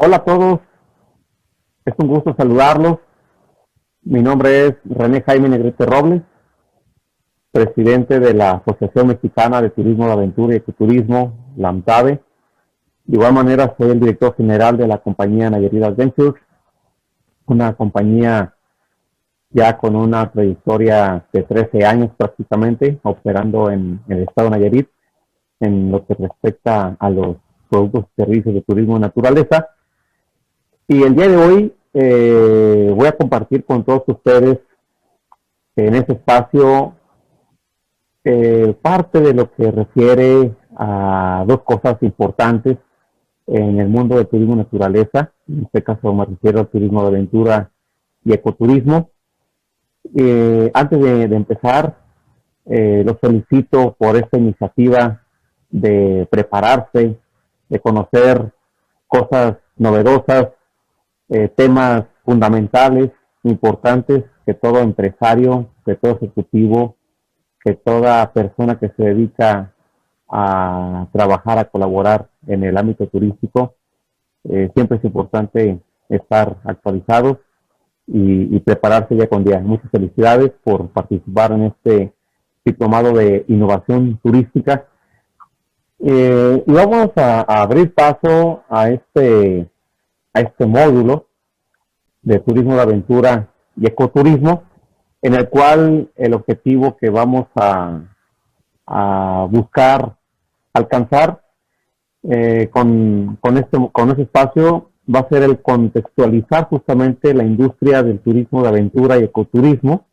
Hola a todos, es un gusto saludarlos. Mi nombre es René Jaime Negrete Robles, presidente de la Asociación Mexicana de Turismo de Aventura y Ecoturismo, la AMTAVE. De igual manera, soy el director general de la compañía Nayarit Adventures, una compañía ya con una trayectoria de 13 años prácticamente, operando en el estado de Nayarit, en lo que respecta a los productos y servicios de turismo de naturaleza. Y el día de hoy voy a compartir con todos ustedes en este espacio parte de lo que refiere a dos cosas importantes en el mundo del turismo naturaleza. En este caso me refiero al turismo de aventura y ecoturismo. Antes de empezar, los felicito por esta iniciativa de prepararse, de conocer cosas novedosas, temas fundamentales, importantes, que todo empresario, que todo ejecutivo, que toda persona que se dedica a trabajar, a colaborar en el ámbito turístico, siempre es importante estar actualizados y prepararse ya con día. Muchas felicidades por participar en este diplomado de innovación turística. Y vamos a abrir paso a este módulo de turismo de aventura y ecoturismo, en el cual el objetivo que vamos a buscar alcanzar con este espacio va a ser el contextualizar justamente la industria del turismo de aventura y ecoturismo,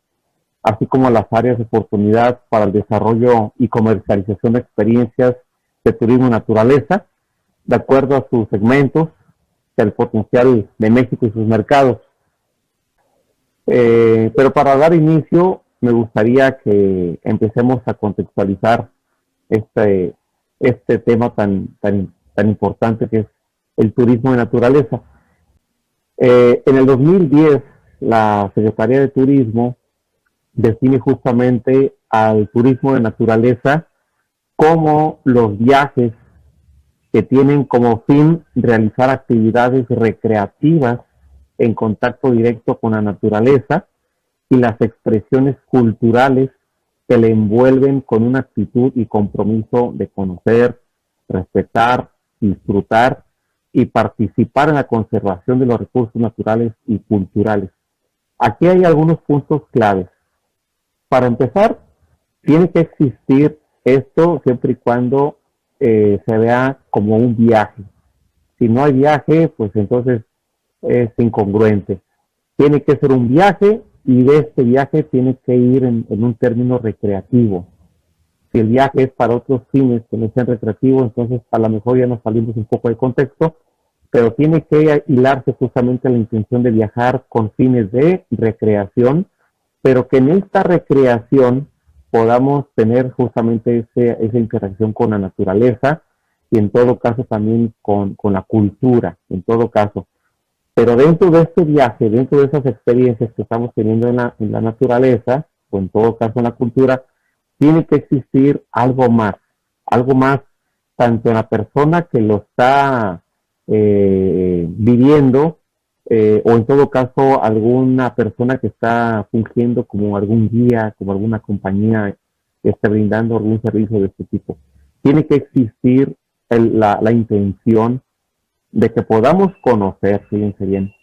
así como las áreas de oportunidad para el desarrollo y comercialización de experiencias de turismo y naturaleza, de acuerdo a sus segmentos, el potencial de México y sus mercados. Pero para dar inicio, me gustaría que empecemos a contextualizar este, este tema tan importante que es el turismo de naturaleza. En el 2010, la Secretaría de Turismo define justamente al turismo de naturaleza como los viajes que tienen como fin realizar actividades recreativas en contacto directo con la naturaleza y las expresiones culturales que le envuelven con una actitud y compromiso de conocer, respetar, disfrutar y participar en la conservación de los recursos naturales y culturales. Aquí hay algunos puntos claves. Para empezar, tiene que existir esto siempre y cuando se vea como un viaje. Si no hay viaje, pues entonces es incongruente. Tiene que ser un viaje y de este viaje tiene que ir en un término recreativo. Si el viaje es para otros fines que no sean recreativos, entonces a lo mejor ya nos salimos un poco del contexto, pero tiene que hilarse justamente la intención de viajar con fines de recreación, pero que en esta recreación podamos tener justamente esa interacción con la naturaleza y en todo caso también con la cultura, en todo caso. Pero dentro de este viaje, dentro de esas experiencias que estamos teniendo en la naturaleza, o en todo caso en la cultura, tiene que existir algo más tanto en la persona que lo está viviendo, o en todo caso alguna persona que está fungiendo como algún guía, como alguna compañía que esté brindando algún servicio de este tipo. Tiene que existir la intención de que podamos conocer, fíjense bien,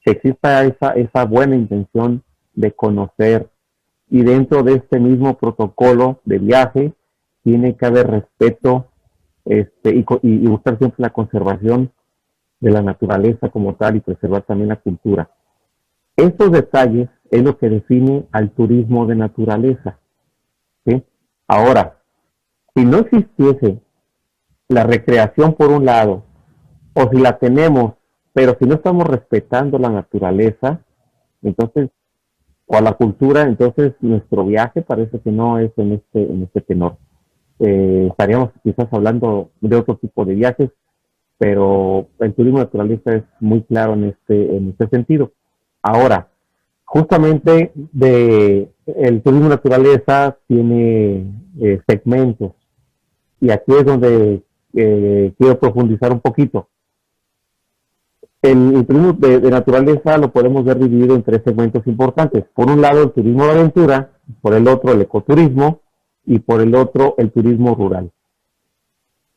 que exista esa buena intención de conocer, y dentro de este mismo protocolo de viaje tiene que haber respeto, y buscar siempre la conservación de la naturaleza como tal y preservar también la cultura. Estos detalles es lo que define al turismo de naturaleza, ¿sí? Ahora, si no existiese la recreación por un lado, o si la tenemos, pero si no estamos respetando la naturaleza, entonces, o a la cultura, entonces nuestro viaje parece que no es en este tenor. Estaríamos quizás hablando de otro tipo de viajes, pero el turismo naturalista es muy claro en este sentido. Ahora, justamente el turismo naturaleza tiene segmentos, y aquí es donde quiero profundizar un poquito. El turismo de naturaleza lo podemos ver dividido en tres segmentos importantes. Por un lado, el turismo de aventura, por el otro, el ecoturismo, y por el otro, el turismo rural.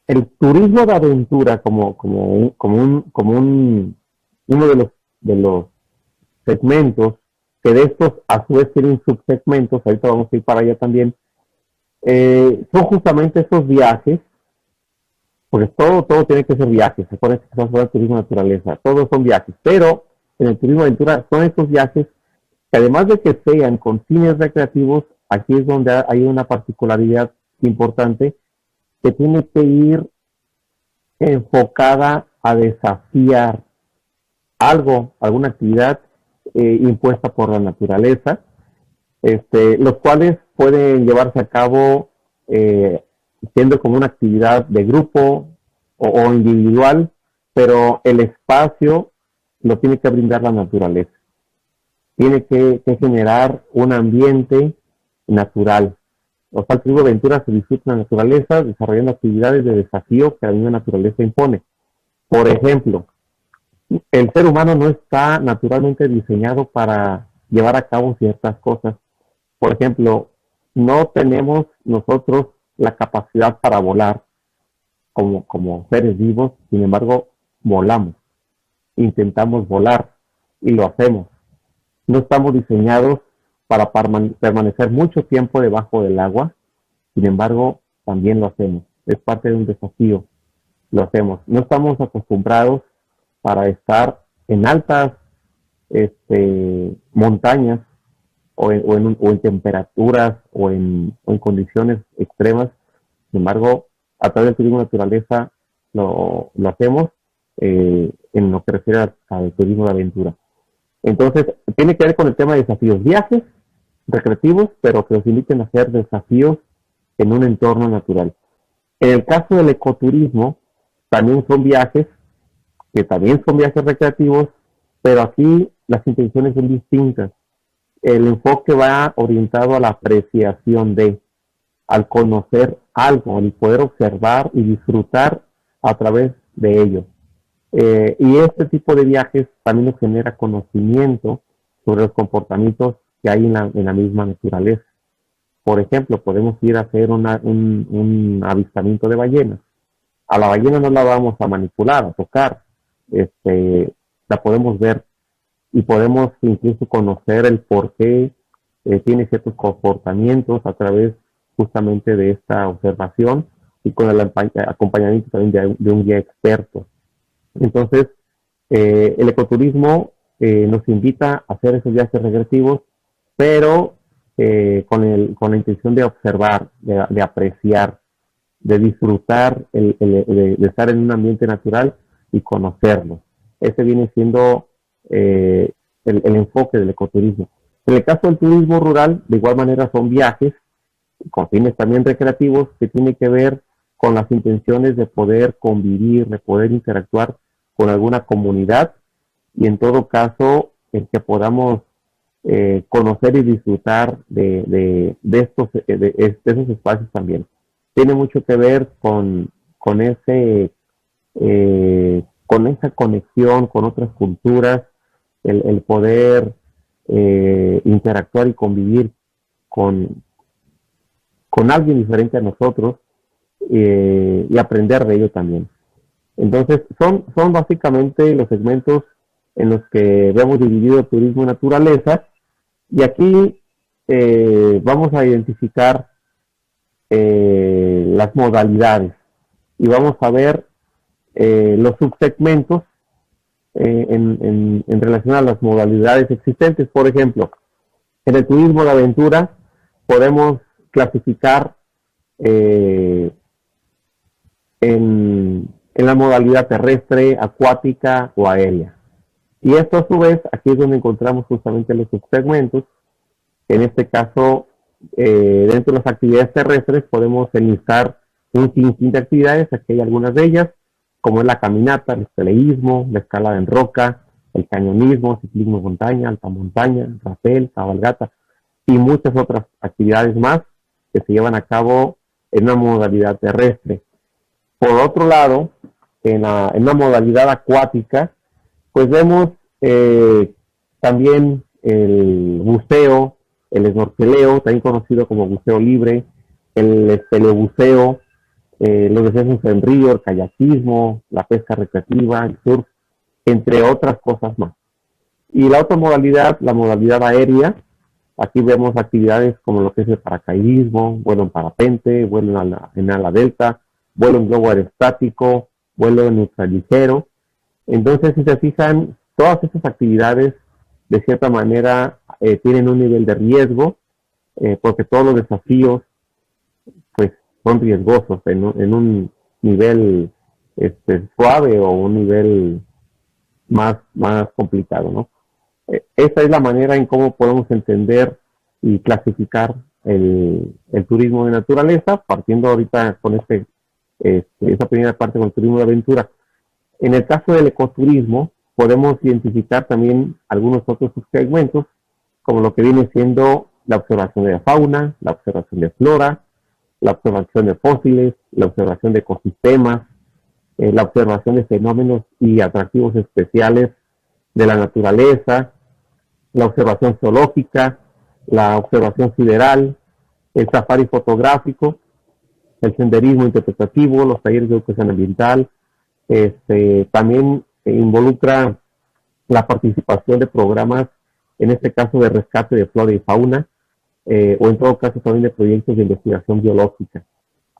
El turismo de aventura, uno de los segmentos, que de estos a su vez tienen subsegmentos, ahorita vamos a ir para allá también, son justamente esos viajes, porque todo tiene que ser viajes. Se pone que estamos hablando de turismo de naturaleza, todos son viajes, pero en el turismo de aventura son estos viajes que además de que sean con fines recreativos, aquí es donde hay una particularidad importante que tiene que ir enfocada a desafiar algo, alguna actividad impuesta por la naturaleza, los cuales pueden llevarse a cabo siendo como una actividad de grupo o individual, pero el espacio lo tiene que brindar la naturaleza. Tiene que generar un ambiente natural. O sea, el turismo de aventura se disfruta en la naturaleza, desarrollando actividades de desafío que la misma naturaleza impone. Por ejemplo, el ser humano no está naturalmente diseñado para llevar a cabo ciertas cosas. Por ejemplo, no tenemos nosotros la capacidad para volar como seres vivos, sin embargo, volamos, intentamos volar y lo hacemos. No estamos diseñados para permanecer mucho tiempo debajo del agua, sin embargo, también lo hacemos. Es parte de un desafío, lo hacemos. No estamos acostumbrados para estar en altas montañas o en temperaturas o en condiciones extremas. Sin embargo, a través del turismo de naturaleza lo hacemos en lo que refiere al turismo de aventura. Entonces, tiene que ver con el tema de desafíos, viajes recreativos, pero que los inviten a hacer desafíos en un entorno natural. En el caso del ecoturismo, también son viajes, que también son viajes recreativos, pero aquí las intenciones son distintas. El enfoque va orientado a la apreciación al conocer algo, al poder observar y disfrutar a través de ello. Y este tipo de viajes también nos genera conocimiento sobre los comportamientos que hay en la misma naturaleza. Por ejemplo, podemos ir a hacer un avistamiento de ballenas. A la ballena no la vamos a manipular, a tocar. La podemos ver y podemos incluso conocer el por qué tiene ciertos comportamientos a través justamente de esta observación y con el acompañamiento también de un guía experto. Entonces, el ecoturismo nos invita a hacer esos viajes regresivos, pero con la intención de observar, de apreciar, de disfrutar, de estar en un ambiente natural y conocerlo. Ese viene siendo el enfoque del ecoturismo. En el caso del turismo rural, de igual manera son viajes con fines también recreativos que tienen que ver con las intenciones de poder convivir, de poder interactuar con alguna comunidad y en todo caso el que podamos conocer y disfrutar de esos espacios también. Tiene mucho que ver con esa conexión con otras culturas, el poder interactuar y convivir con alguien diferente a nosotros y aprender de ello también. Entonces, son básicamente los segmentos en los que vemos dividido turismo y naturaleza, y aquí vamos a identificar las modalidades y vamos a ver los subsegmentos en relación a las modalidades existentes. Por ejemplo, en el turismo de aventura podemos clasificar en la modalidad terrestre, acuática o aérea. Y esto a su vez, aquí es donde encontramos justamente los subsegmentos. En este caso, dentro de las actividades terrestres podemos enlistar un sinfín de actividades. Aquí hay algunas de ellas, como es la caminata, el senderismo, la escalada en roca, el cañonismo, ciclismo en montaña, alta montaña, rapel, cabalgata y muchas otras actividades más que se llevan a cabo en una modalidad terrestre. Por otro lado, en una modalidad acuática, pues vemos también el buceo, el snorkeleo, también conocido como buceo libre, el espeleobuceo, los descensos en río, el kayakismo, la pesca recreativa, el surf, entre otras cosas más. Y la otra modalidad, la modalidad aérea, aquí vemos actividades como lo que es el paracaidismo, vuelo en parapente, vuelo en ala delta, vuelo en globo aerostático, vuelo en ultraligero. Entonces, si se fijan, todas estas actividades, de cierta manera, tienen un nivel de riesgo, porque todos los desafíos, pues, son riesgosos en un nivel suave o un nivel más complicado, ¿no? Esta es la manera en cómo podemos entender y clasificar el turismo de naturaleza, partiendo ahorita con esa primera parte con el turismo de aventura. En el caso del ecoturismo, podemos identificar también algunos otros subsegmentos, como lo que viene siendo la observación de la fauna, la observación de flora, la observación de fósiles, la observación de ecosistemas, la observación de fenómenos y atractivos especiales de la naturaleza, la observación geológica, la observación sideral, el safari fotográfico, el senderismo interpretativo, los talleres de educación ambiental. También involucra la participación de programas, en este caso de rescate de flora y fauna, o en todo caso también de proyectos de investigación biológica.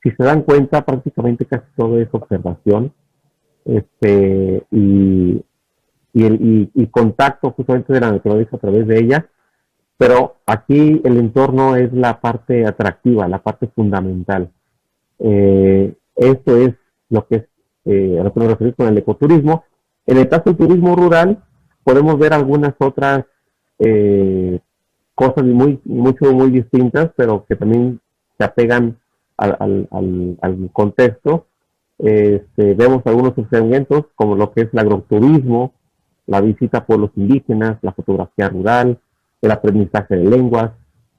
Si se dan cuenta, prácticamente casi todo es observación y contacto justamente de la naturaleza a través de ella, pero aquí el entorno es la parte atractiva, la parte fundamental. Esto es lo que es a lo que nos referimos con el ecoturismo. En el caso del turismo rural, podemos ver algunas otras cosas muy distintas, pero que también se apegan al contexto. Vemos algunos segmentos como lo que es el agroturismo, la visita a pueblos indígenas, la fotografía rural, el aprendizaje de lenguas,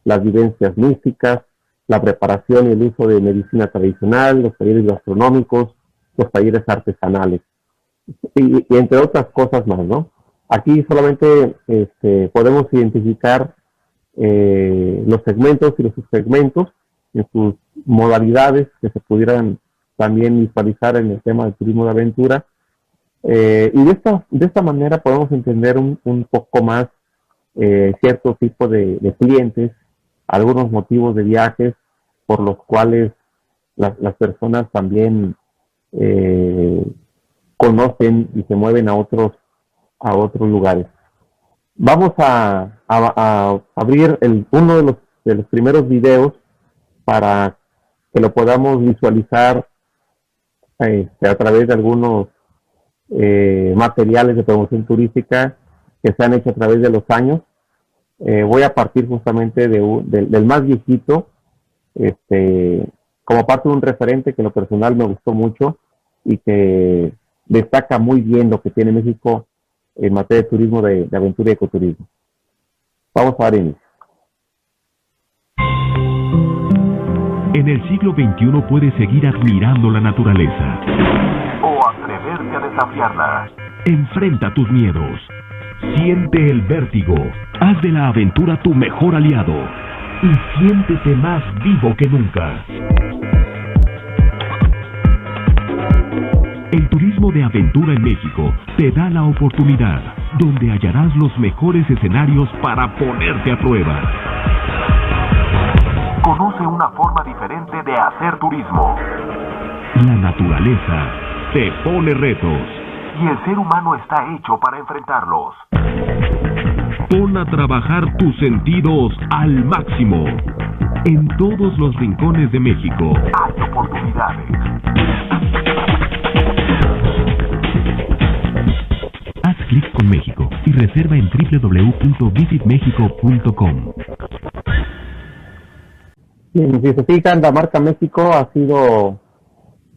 las vivencias místicas, la preparación y el uso de medicina tradicional, los talleres gastronómicos, los talleres artesanales, y entre otras cosas más, ¿no? Aquí solamente podemos identificar los segmentos y los subsegmentos en sus modalidades que se pudieran también visualizar en el tema del turismo de aventura. Y de esta manera podemos entender un poco más cierto tipo de clientes, algunos motivos de viajes por los cuales las personas también conocen y se mueven a otros lugares. Vamos a abrir uno de los primeros videos para que lo podamos visualizar a través de algunos materiales de promoción turística que se han hecho a través de los años. Voy a partir justamente del más viejito, como parte de un referente que en lo personal me gustó mucho y que destaca muy bien lo que tiene México en materia de turismo de aventura y ecoturismo. Vamos a dar inicio. En el siglo XXI puedes seguir admirando la naturaleza o atreverte a desafiarla. Enfrenta tus miedos. Siente el vértigo. Haz de la aventura tu mejor aliado. Y siéntete más vivo que nunca. El turismo de aventura en México te da la oportunidad, donde hallarás los mejores escenarios para ponerte a prueba. Conoce una forma diferente de hacer turismo. La naturaleza te pone retos. Y el ser humano está hecho para enfrentarlos. Pon a trabajar tus sentidos al máximo. En todos los rincones de México hay oportunidades. Haz clic con México y reserva en www.visitmexico.com. Bien, si se fijan, la marca México ha sido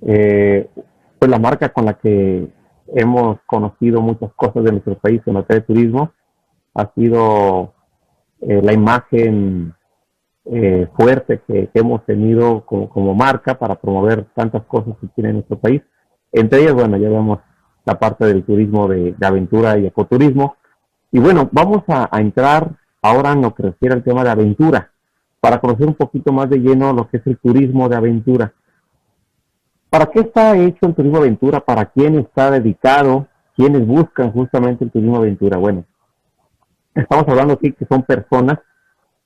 pues la marca con la que hemos conocido muchas cosas de nuestro país en materia de turismo. Ha sido la imagen fuerte que hemos tenido como marca para promover tantas cosas que tiene nuestro país. Entre ellas, bueno, ya vemos la parte del turismo de aventura y ecoturismo. Y bueno, vamos a entrar ahora en lo que refiere al tema de aventura, para conocer un poquito más de lleno lo que es el turismo de aventura. ¿Para qué está hecho el turismo de aventura? ¿Para quién está dedicado? ¿Quiénes buscan justamente el turismo de aventura? Bueno, estamos hablando aquí que son personas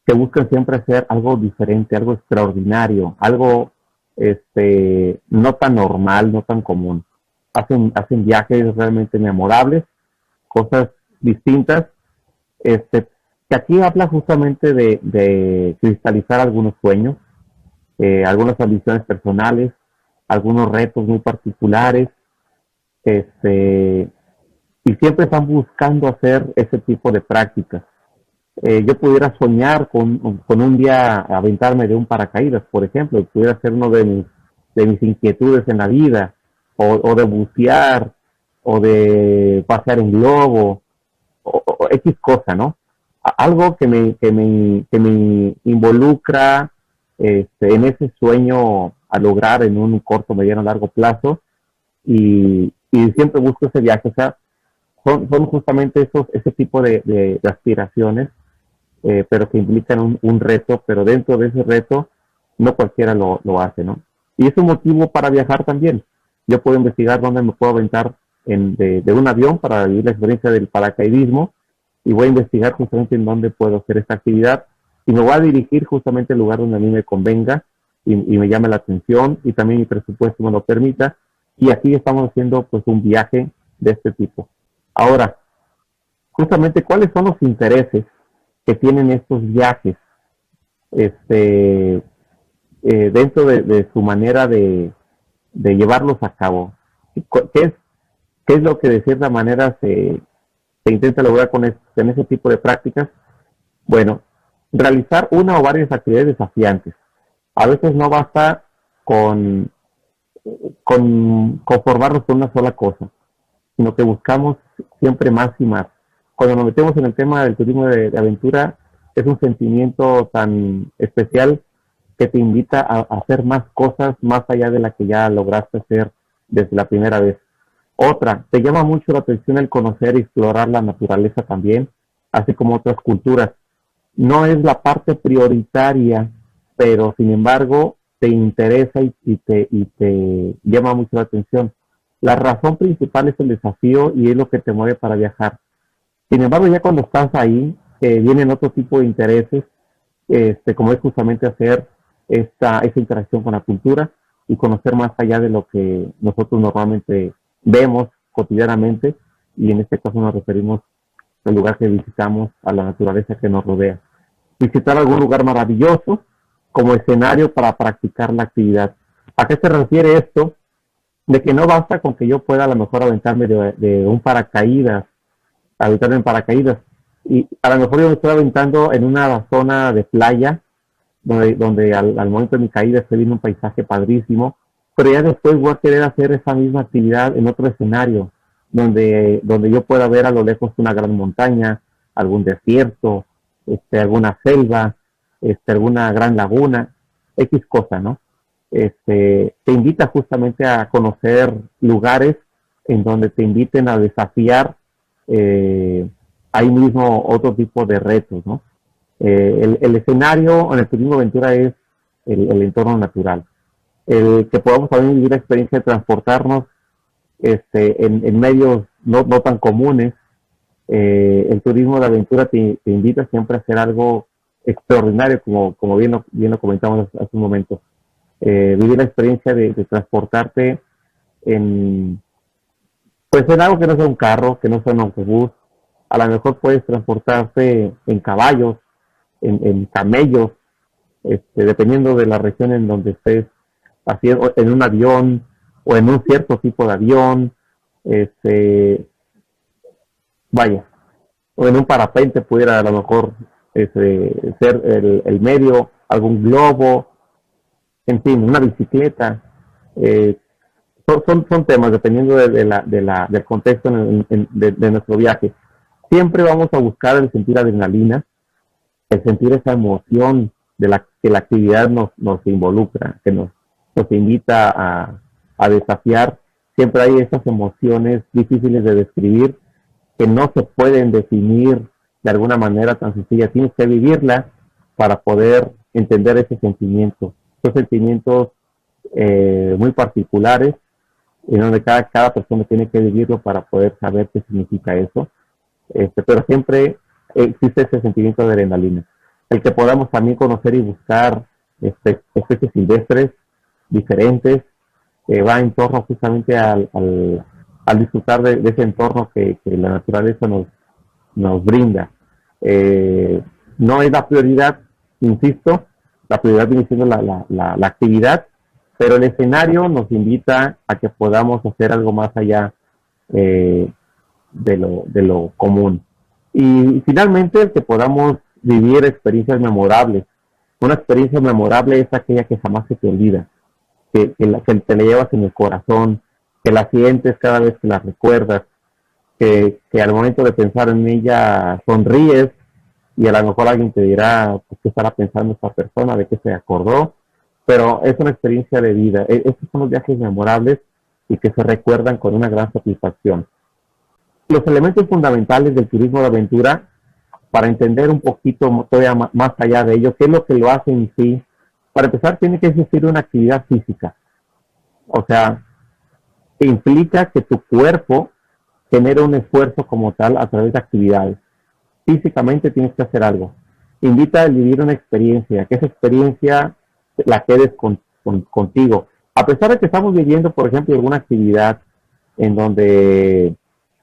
que buscan siempre hacer algo diferente, algo extraordinario, algo no tan normal, no tan común. Hacen viajes realmente memorables, cosas distintas, que aquí habla justamente de cristalizar algunos sueños, algunas ambiciones personales, algunos retos muy particulares, y siempre están buscando hacer ese tipo de prácticas. Yo pudiera soñar con un día aventarme de un paracaídas, por ejemplo, pudiera ser uno de mis inquietudes en la vida, o de bucear, o de pasear en globo, o X cosa, ¿no? Algo que me involucra en ese sueño a lograr en un corto, mediano, largo plazo, y siempre busco ese viaje. O sea, son justamente ese tipo de aspiraciones, pero que implican un reto, pero dentro de ese reto no cualquiera lo hace, ¿no? Y es un motivo para viajar también. Yo puedo investigar dónde me puedo aventar de un avión para vivir la experiencia del paracaidismo, y voy a investigar justamente en dónde puedo hacer esta actividad, y me voy a dirigir justamente al lugar donde a mí me convenga y me llame la atención, y también mi presupuesto me lo permita, y aquí estamos haciendo pues un viaje de este tipo. Ahora, justamente, ¿cuáles son los intereses que tienen estos viajes dentro de su manera de llevarlos a cabo? ¿Qué es lo que de cierta manera se intenta lograr con ese tipo de prácticas? Bueno, realizar una o varias actividades desafiantes. A veces no basta con conformarnos con una sola cosa, sino que buscamos siempre más y más. Cuando nos metemos en el tema del turismo de aventura, es un sentimiento tan especial que te invita a hacer más cosas más allá de la que ya lograste hacer desde la primera vez. Otra, te llama mucho la atención el conocer y explorar la naturaleza también, así como otras culturas. No es la parte prioritaria, pero sin embargo te interesa y te llama mucho la atención. La razón principal es el desafío y es lo que te mueve para viajar. Sin embargo, ya cuando estás ahí, vienen otro tipo de intereses, como es justamente hacer esa interacción con la cultura y conocer más allá de lo que nosotros normalmente vemos cotidianamente, y en este caso nos referimos al lugar que visitamos, a la naturaleza que nos rodea. Visitar algún lugar maravilloso como escenario para practicar la actividad. ¿A qué se refiere esto? De que no basta con que yo pueda a lo mejor aventarme de un paracaídas, aventarme en paracaídas, y a lo mejor yo me estoy aventando en una zona de playa, donde al momento de mi caída se viene un paisaje padrísimo, pero ya después voy a querer hacer esa misma actividad en otro escenario, donde yo pueda ver a lo lejos una gran montaña, algún desierto, alguna selva, alguna gran laguna, X cosa, ¿no? Te invita justamente a conocer lugares en donde te inviten a desafiar ahí mismo otro tipo de retos, ¿no? El escenario en el turismo aventura es el entorno natural. El que podamos también vivir la experiencia de transportarnos en medios no tan comunes. El turismo de aventura te invita siempre a hacer algo extraordinario, como bien lo comentamos hace un momento. Vivir la experiencia de transportarte pues en algo que no sea un carro, que no sea un autobús. A lo mejor puedes transportarte en caballos, en camellos, dependiendo de la región en donde estés, haciendo en un avión o en un cierto tipo de avión, vaya, o en un parapente pudiera a lo mejor ser el medio, algún globo, en fin, una bicicleta. Son temas dependiendo del contexto de nuestro viaje. Siempre vamos a buscar el sentir adrenalina, el sentir esa emoción que la actividad nos involucra, que nos invita a desafiar siempre hay esas emociones difíciles de describir que no se pueden definir de alguna manera tan sencilla. Tienes que vivirla para poder entender ese sentimiento. Son sentimientos muy particulares, en donde cada persona tiene que vivirlo para poder saber qué significa eso. Pero siempre existe ese sentimiento de adrenalina. El que podamos también conocer y buscar especies silvestres diferentes, va en torno justamente al disfrutar de ese entorno que la naturaleza nos brinda. No es la prioridad, insisto, la prioridad viene siendo la actividad, pero el escenario nos invita a que podamos hacer algo más allá de lo común. Y finalmente, que podamos vivir experiencias memorables. Una experiencia memorable es aquella que jamás se te olvida, que te la llevas en el corazón, que la sientes cada vez que la recuerdas, que al momento de pensar en ella sonríes, y a lo mejor alguien te dirá, pues, ¿qué estará pensando esta persona? ¿De qué se acordó? Pero es una experiencia de vida. Estos son los viajes memorables y que se recuerdan con una gran satisfacción. Los elementos fundamentales del turismo de aventura, para entender un poquito todavía más allá de ello, qué es lo que lo hace en sí. Para empezar, tiene que existir una actividad física. O sea, implica que tu cuerpo genere un esfuerzo como tal a través de actividades. Físicamente tienes que hacer algo. Invita a vivir una experiencia, que esa experiencia la quedes contigo. A pesar de que estamos viviendo, por ejemplo, alguna actividad en donde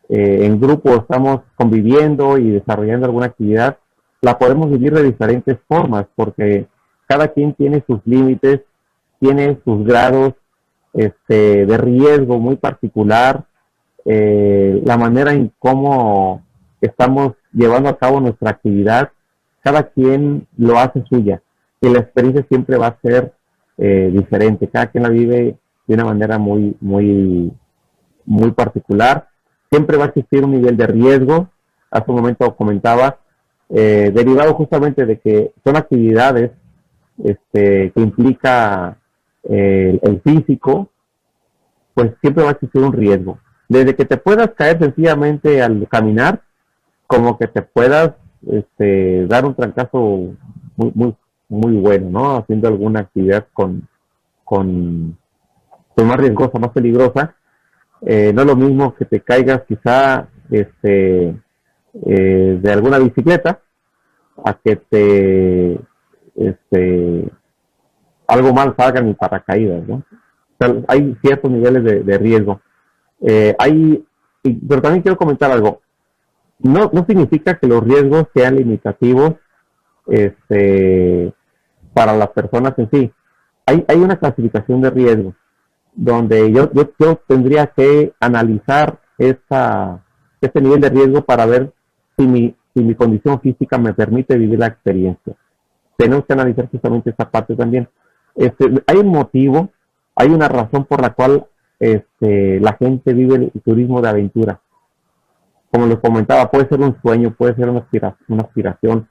en grupo estamos conviviendo y desarrollando alguna actividad, la podemos vivir de diferentes formas, porque cada quien tiene sus límites, tiene sus grados de riesgo muy particular, la manera en cómo estamos llevando a cabo nuestra actividad, cada quien lo hace suya, y la experiencia siempre va a ser diferente, cada quien la vive de una manera muy, muy, muy particular. Siempre va a existir un nivel de riesgo, hace un momento comentaba, derivado justamente de que son actividades que implica el físico, pues siempre va a existir un riesgo. Desde que te puedas caer sencillamente al caminar, como que te puedas dar un trancazo muy, muy, muy bueno, ¿no? Haciendo alguna actividad más riesgosa, más peligrosa. No es lo mismo que te caigas quizá de alguna bicicleta a que algo mal salga en el paracaídas, ¿no? O sea, hay ciertos niveles de riesgo. Pero también quiero comentar algo. No significa que los riesgos sean limitativos para las personas en sí. Hay una clasificación de riesgos donde yo tendría que analizar este nivel de riesgo para ver si mi condición física me permite vivir la experiencia. Tenemos que analizar justamente esta parte también. Hay un motivo, hay una razón por la cual la gente vive el turismo de aventura. Como les comentaba, puede ser un sueño, puede ser una aspiración.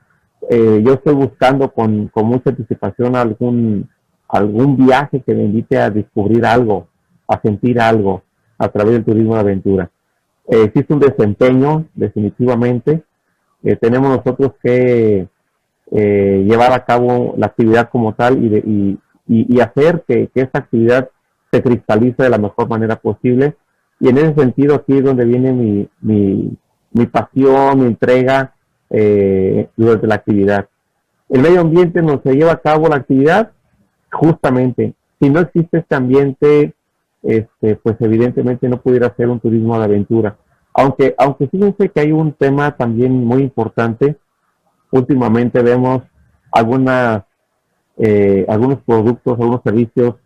Yo estoy buscando con mucha anticipación algún viaje que me invite a descubrir algo, a sentir algo a través del turismo de aventura. Existe un desempeño, definitivamente. Tenemos nosotros que llevar a cabo la actividad como tal y hacer que esta actividad se cristalice de la mejor manera posible. Y en ese sentido, aquí es donde viene mi pasión, mi entrega durante la actividad. El medio ambiente nos se lleva a cabo la actividad. Justamente, si no existe este ambiente, pues evidentemente no pudiera ser un turismo de aventura. Aunque fíjense que hay un tema también muy importante. Últimamente vemos algunos productos, algunos servicios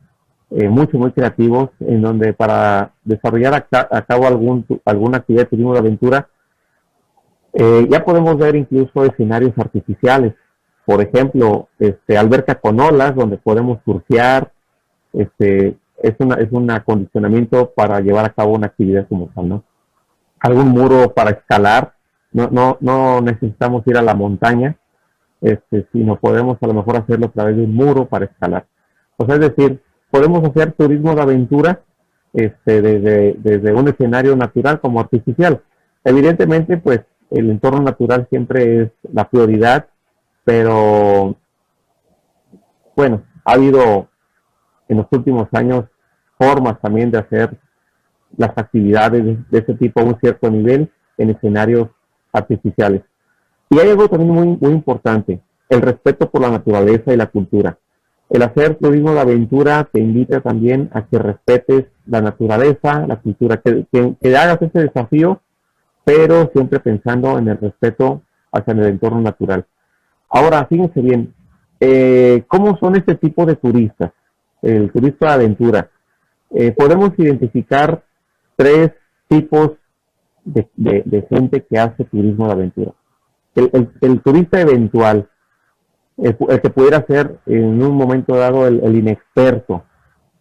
muy creativos, en donde para desarrollar a cabo alguna actividad de turismo de aventura, ya podemos ver incluso escenarios artificiales. Por ejemplo, alberca con olas, donde podemos surfear. Es un acondicionamiento para llevar a cabo una actividad como tal, ¿no? Algún muro para escalar. No necesitamos ir a la montaña, sino podemos a lo mejor hacerlo a través de un muro para escalar. O sea, es decir, podemos hacer turismo de aventura desde un escenario natural como artificial. Evidentemente, pues el entorno natural siempre es la prioridad, pero bueno, ha habido en los últimos años formas también de hacer las actividades de ese tipo a un cierto nivel en escenarios artificiales. Y hay algo también muy importante, el respeto por la naturaleza y la cultura. El hacer turismo de aventura te invita también a que respetes la naturaleza, la cultura, que hagas ese desafío, pero siempre pensando en el respeto hacia el entorno natural. Ahora, fíjense bien, ¿cómo son este tipo de turistas? El turista de aventura. Podemos identificar tres tipos de gente que hace turismo de aventura. El turista eventual, el que pudiera ser en un momento dado el inexperto,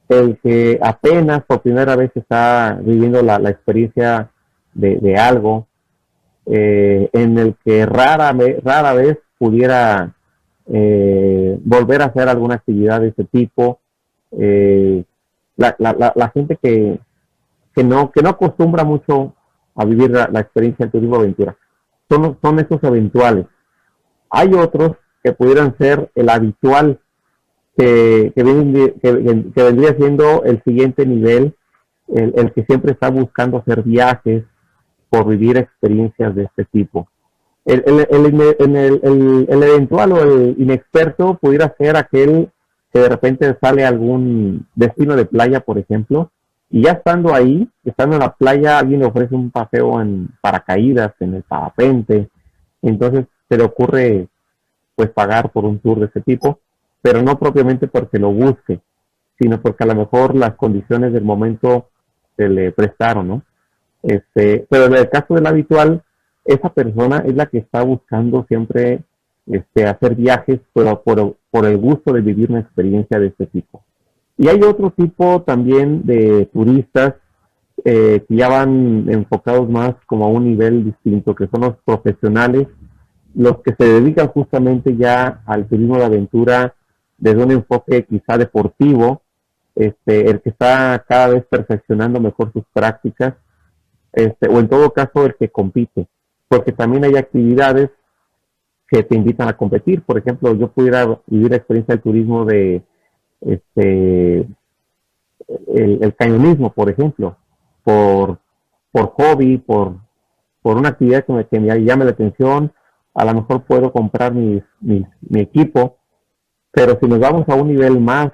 el que apenas por primera vez está viviendo la experiencia de algo, en el que rara vez pudiera volver a hacer alguna actividad de ese tipo. La gente que no acostumbra mucho a vivir la experiencia del turismo aventura. Son esos eventuales. Hay otros que pudieran ser el habitual, que vendría siendo el siguiente nivel, el que siempre está buscando hacer viajes por vivir experiencias de este tipo. El eventual o el inexperto pudiera ser aquel que de repente sale a algún destino de playa, por ejemplo, y ya estando ahí, estando en la playa, alguien le ofrece un paseo en paracaídas, en el parapente, entonces se le ocurre pues pagar por un tour de ese tipo, pero no propiamente porque lo busque, sino porque a lo mejor las condiciones del momento se le prestaron, ¿no? Pero en el caso del habitual, esa persona es la que está buscando siempre hacer viajes, pero por el gusto de vivir una experiencia de este tipo. Y hay otro tipo también de turistas que ya van enfocados más como a un nivel distinto, que son los profesionales, los que se dedican justamente ya al turismo de aventura desde un enfoque quizá deportivo, el que está cada vez perfeccionando mejor sus prácticas, o en todo caso el que compite, porque también hay actividades que te invitan a competir. Por ejemplo, yo pudiera vivir la experiencia del turismo de el cañonismo, por ejemplo, por hobby, por una actividad que me llame la atención. A lo mejor puedo comprar mi equipo, pero si nos vamos a un nivel más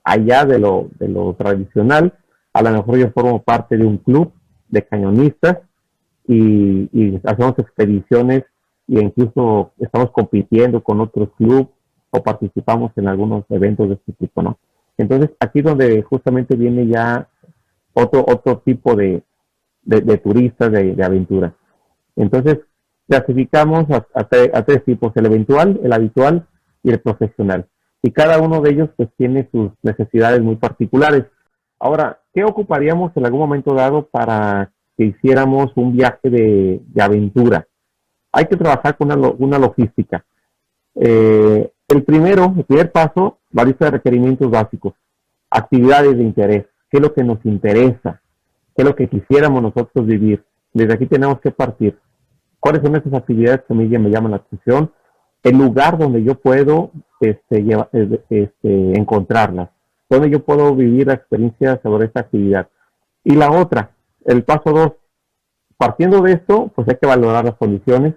allá de lo tradicional, a lo mejor yo formo parte de un club de cañonistas y hacemos expediciones e incluso estamos compitiendo con otros clubes o participamos en algunos eventos de este tipo, ¿no? Entonces, aquí donde justamente viene ya otro tipo de turistas de aventura. Entonces, clasificamos a tres tipos: el eventual, el habitual y el profesional. Y cada uno de ellos pues tiene sus necesidades muy particulares. Ahora, ¿qué ocuparíamos en algún momento dado para que hiciéramos un viaje de aventura? Hay que trabajar con una logística. El primer paso, la lista de requerimientos básicos, actividades de interés, qué es lo que nos interesa, qué es lo que quisiéramos nosotros vivir. Desde aquí tenemos que partir. ¿Cuáles son esas actividades que a mí me llaman la atención? El lugar donde yo puedo encontrarlas, donde yo puedo vivir la experiencia sobre esta actividad. Y la otra, el paso 2, partiendo de esto, pues hay que valorar las condiciones,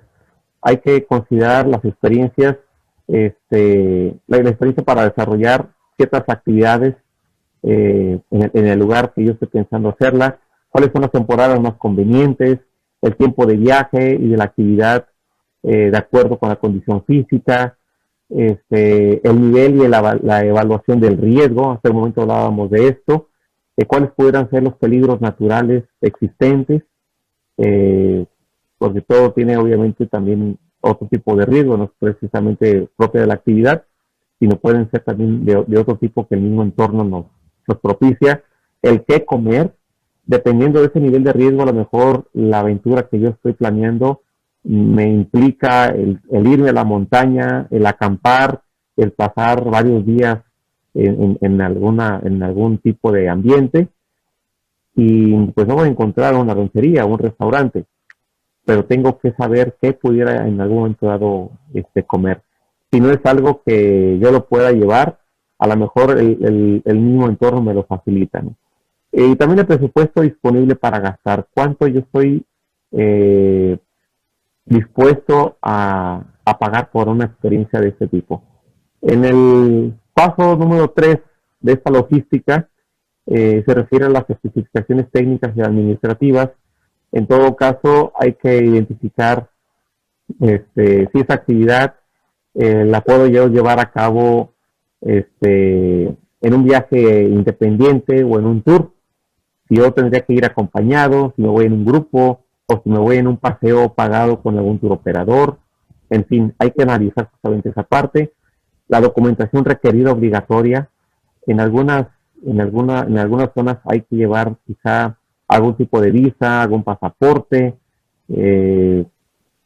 hay que considerar las experiencias, la experiencia para desarrollar ciertas actividades en el lugar que yo estoy pensando hacerla, cuáles son las temporadas más convenientes, el tiempo de viaje y de la actividad de acuerdo con la condición física, el nivel y la evaluación del riesgo. Hasta el momento hablábamos de esto, cuáles pudieran ser los peligros naturales existentes, porque todo tiene obviamente también otro tipo de riesgo, no es precisamente propia de la actividad, sino pueden ser también de otro tipo que el mismo entorno nos propicia. El qué comer, dependiendo de ese nivel de riesgo, a lo mejor la aventura que yo estoy planeando me implica el irme a la montaña, el acampar, el pasar varios días en algún tipo de ambiente, y pues no voy a encontrar una ranchería o un restaurante, pero tengo que saber qué pudiera en algún momento dado comer. Si no es algo que yo lo pueda llevar, a lo mejor el mismo entorno me lo facilita, ¿no? Y también el presupuesto disponible para gastar, cuánto yo estoy eh, dispuesto a pagar por una experiencia de este tipo. En el paso número 3 de esta logística, se refiere a las especificaciones técnicas y administrativas. En todo caso, hay que identificar si esa actividad la puedo yo llevar a cabo en un viaje independiente o en un tour. Si yo tendría que ir acompañado, si me voy en un grupo o si me voy en un paseo pagado con algún tour operador. En fin, hay que analizar justamente esa parte. La documentación requerida obligatoria. En algunas zonas hay que llevar quizá algún tipo de visa, algún pasaporte,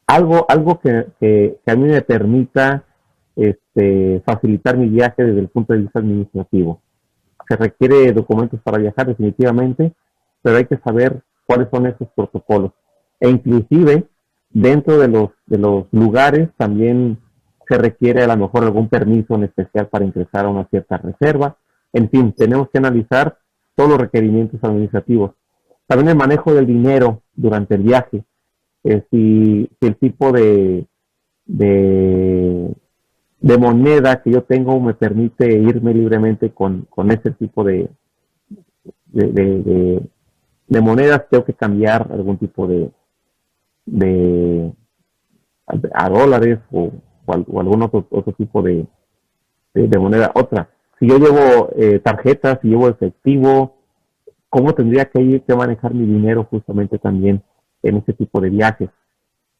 algo que a mí me permita facilitar mi viaje desde el punto de vista administrativo. Se requiere documentos para viajar definitivamente, pero hay que saber cuáles son esos protocolos. E inclusive dentro de los lugares también se requiere a lo mejor algún permiso en especial para ingresar a una cierta reserva. En fin, tenemos que analizar todos los requerimientos administrativos. También el manejo del dinero durante el viaje. Si el tipo de moneda que yo tengo me permite irme libremente con ese tipo de monedas, tengo que cambiar algún tipo a dólares o algún otro tipo de moneda. Otra, si yo llevo tarjetas, si llevo efectivo, ¿cómo tendría que manejar mi dinero justamente también en ese tipo de viajes?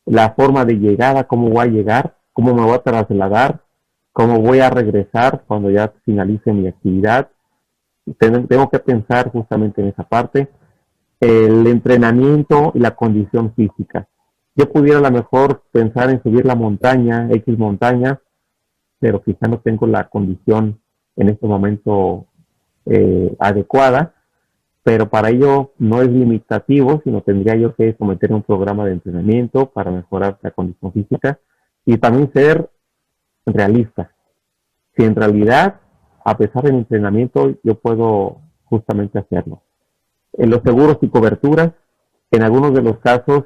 La forma de llegada, cómo voy a llegar, cómo me voy a trasladar, cómo voy a regresar cuando ya finalice mi actividad. Tengo que pensar justamente en esa parte. El entrenamiento y la condición física. Yo pudiera a lo mejor pensar en subir la montaña, X montaña, pero quizá no tengo la condición en este momento adecuada, pero para ello no es limitativo, sino tendría yo que someter un programa de entrenamiento para mejorar la condición física y también ser realista. Si en realidad, a pesar del entrenamiento, yo puedo justamente hacerlo. En los seguros y coberturas, en algunos de los casos,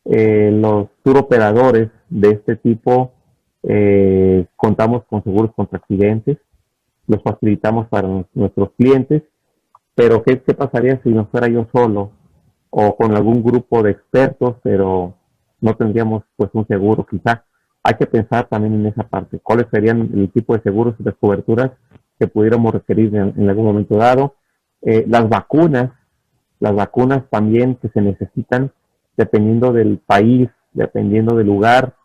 los tour operadores de este tipo contamos con seguros contra accidentes, los facilitamos para nuestros clientes, pero ¿qué pasaría si no fuera yo solo o con algún grupo de expertos, pero no tendríamos pues un seguro quizá? Hay que pensar también en esa parte, cuáles serían el tipo de seguros y las coberturas que pudiéramos requerir en algún momento dado. Las vacunas también que se necesitan dependiendo del país, dependiendo del lugar.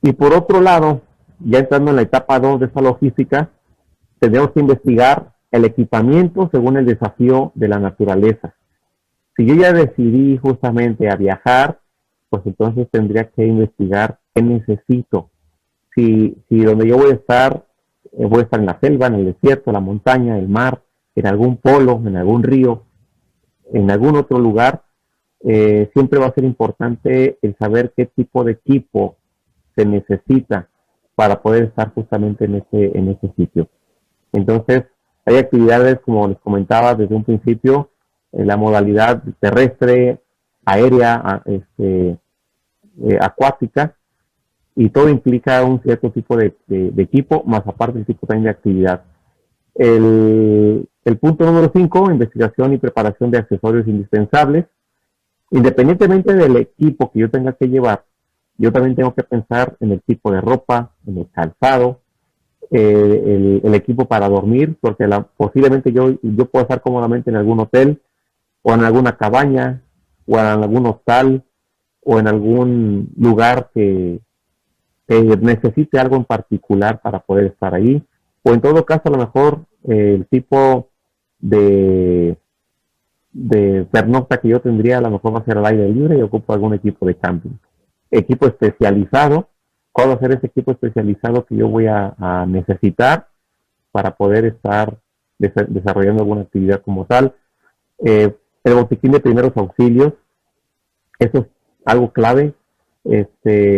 Y por otro lado, ya entrando en la etapa 2 de esa logística, tenemos que investigar el equipamiento según el desafío de la naturaleza. Si yo ya decidí justamente a viajar, pues entonces tendría que investigar qué necesito. Si donde yo voy a estar en la selva, en el desierto, en la montaña, el mar, en algún polo, en algún río, en algún otro lugar, siempre va a ser importante el saber qué tipo de equipo se necesita para poder estar justamente en ese sitio. Entonces, hay actividades, como les comentaba desde un principio, la modalidad terrestre, aérea, acuática, y todo implica un cierto tipo de equipo, más aparte el tipo también de actividad. El punto número 5, investigación y preparación de accesorios indispensables. Independientemente del equipo que yo tenga que llevar, yo también tengo que pensar en el tipo de ropa, en el calzado, el equipo para dormir, porque posiblemente yo puedo estar cómodamente en algún hotel, o en alguna cabaña, o en algún hostal, o en algún lugar que necesite algo en particular para poder estar ahí, o en todo caso a lo mejor el tipo de pernocta que yo tendría a lo mejor va a ser al aire libre y ocupo algún equipo de camping. Equipo especializado, ¿cuál va a ser ese equipo especializado que yo voy a necesitar para poder estar desarrollando alguna actividad como tal? El botiquín de primeros auxilios, eso es algo clave.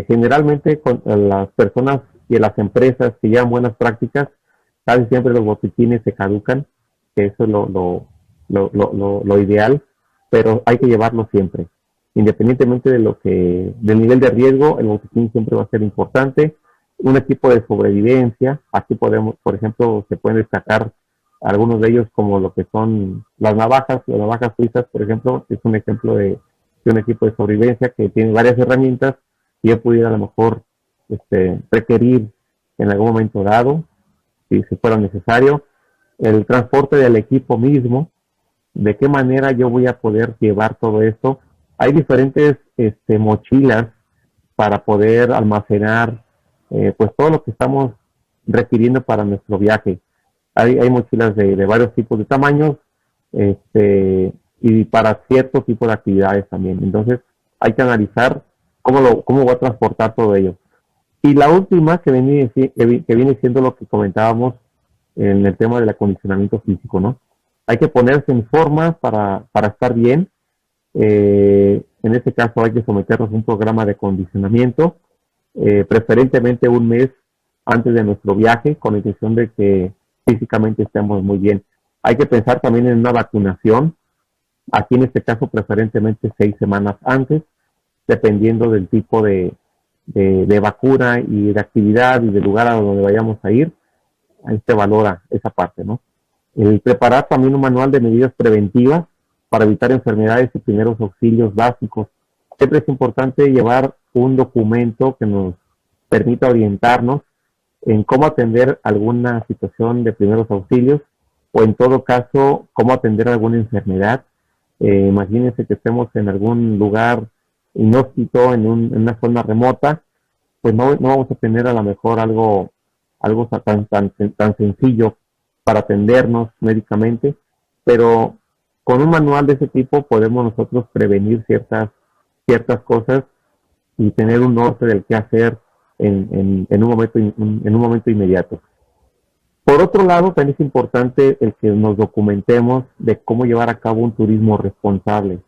Generalmente con las personas y las empresas que llevan buenas prácticas, casi siempre los botiquines se caducan, que eso es lo ideal, pero hay que llevarlo siempre. Independientemente del nivel de riesgo, el botiquín siempre va a ser importante. Un equipo de sobrevivencia, aquí podemos, por ejemplo, se pueden destacar algunos de ellos como lo que son las navajas suizas, por ejemplo, es un ejemplo de un equipo de sobrevivencia que tiene varias herramientas y yo pudiera a lo mejor requerir en algún momento dado, si fuera necesario, el transporte del equipo mismo, de qué manera yo voy a poder llevar todo esto. Hay diferentes mochilas para poder almacenar pues todo lo que estamos requiriendo para nuestro viaje. Hay mochilas de varios tipos de tamaños y para cierto tipo de actividades también. Entonces hay que analizar cómo va a transportar todo ello. Y la última que viene siendo lo que comentábamos en el tema del acondicionamiento físico, ¿no? Hay que ponerse en forma para estar bien. En este caso hay que someternos a un programa de acondicionamiento, preferentemente un mes antes de nuestro viaje, con la intención de que físicamente estemos muy bien. Hay que pensar también en una vacunación, aquí en este caso preferentemente 6 semanas antes, dependiendo del tipo de vacuna y de actividad y del lugar a donde vayamos a ir. Ahí se valora esa parte, ¿no? El preparar también un manual de medidas preventivas para evitar enfermedades y primeros auxilios básicos. Siempre es importante llevar un documento que nos permita orientarnos en cómo atender alguna situación de primeros auxilios o en todo caso cómo atender alguna enfermedad. Imagínense que estemos en algún lugar inhóspito, en una zona remota, pues no vamos a tener a lo mejor algo tan sencillo para atendernos médicamente, pero con un manual de ese tipo podemos nosotros prevenir ciertas cosas y tener un norte del qué hacer en un momento inmediato. Por otro lado, también es importante el que nos documentemos de cómo llevar a cabo un turismo responsable.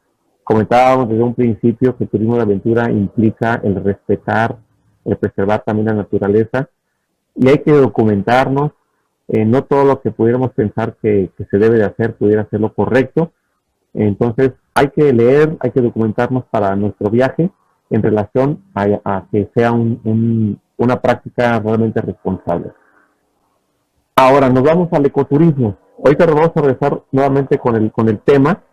Comentábamos desde un principio que el turismo de aventura implica el respetar, el preservar también la naturaleza, y hay que documentarnos. No todo lo que pudiéramos pensar que se debe de hacer pudiera ser lo correcto. Entonces hay que leer, hay que documentarnos para nuestro viaje en relación a que sea una práctica realmente responsable. Ahora nos vamos al ecoturismo. Ahorita nos vamos a regresar nuevamente con el tema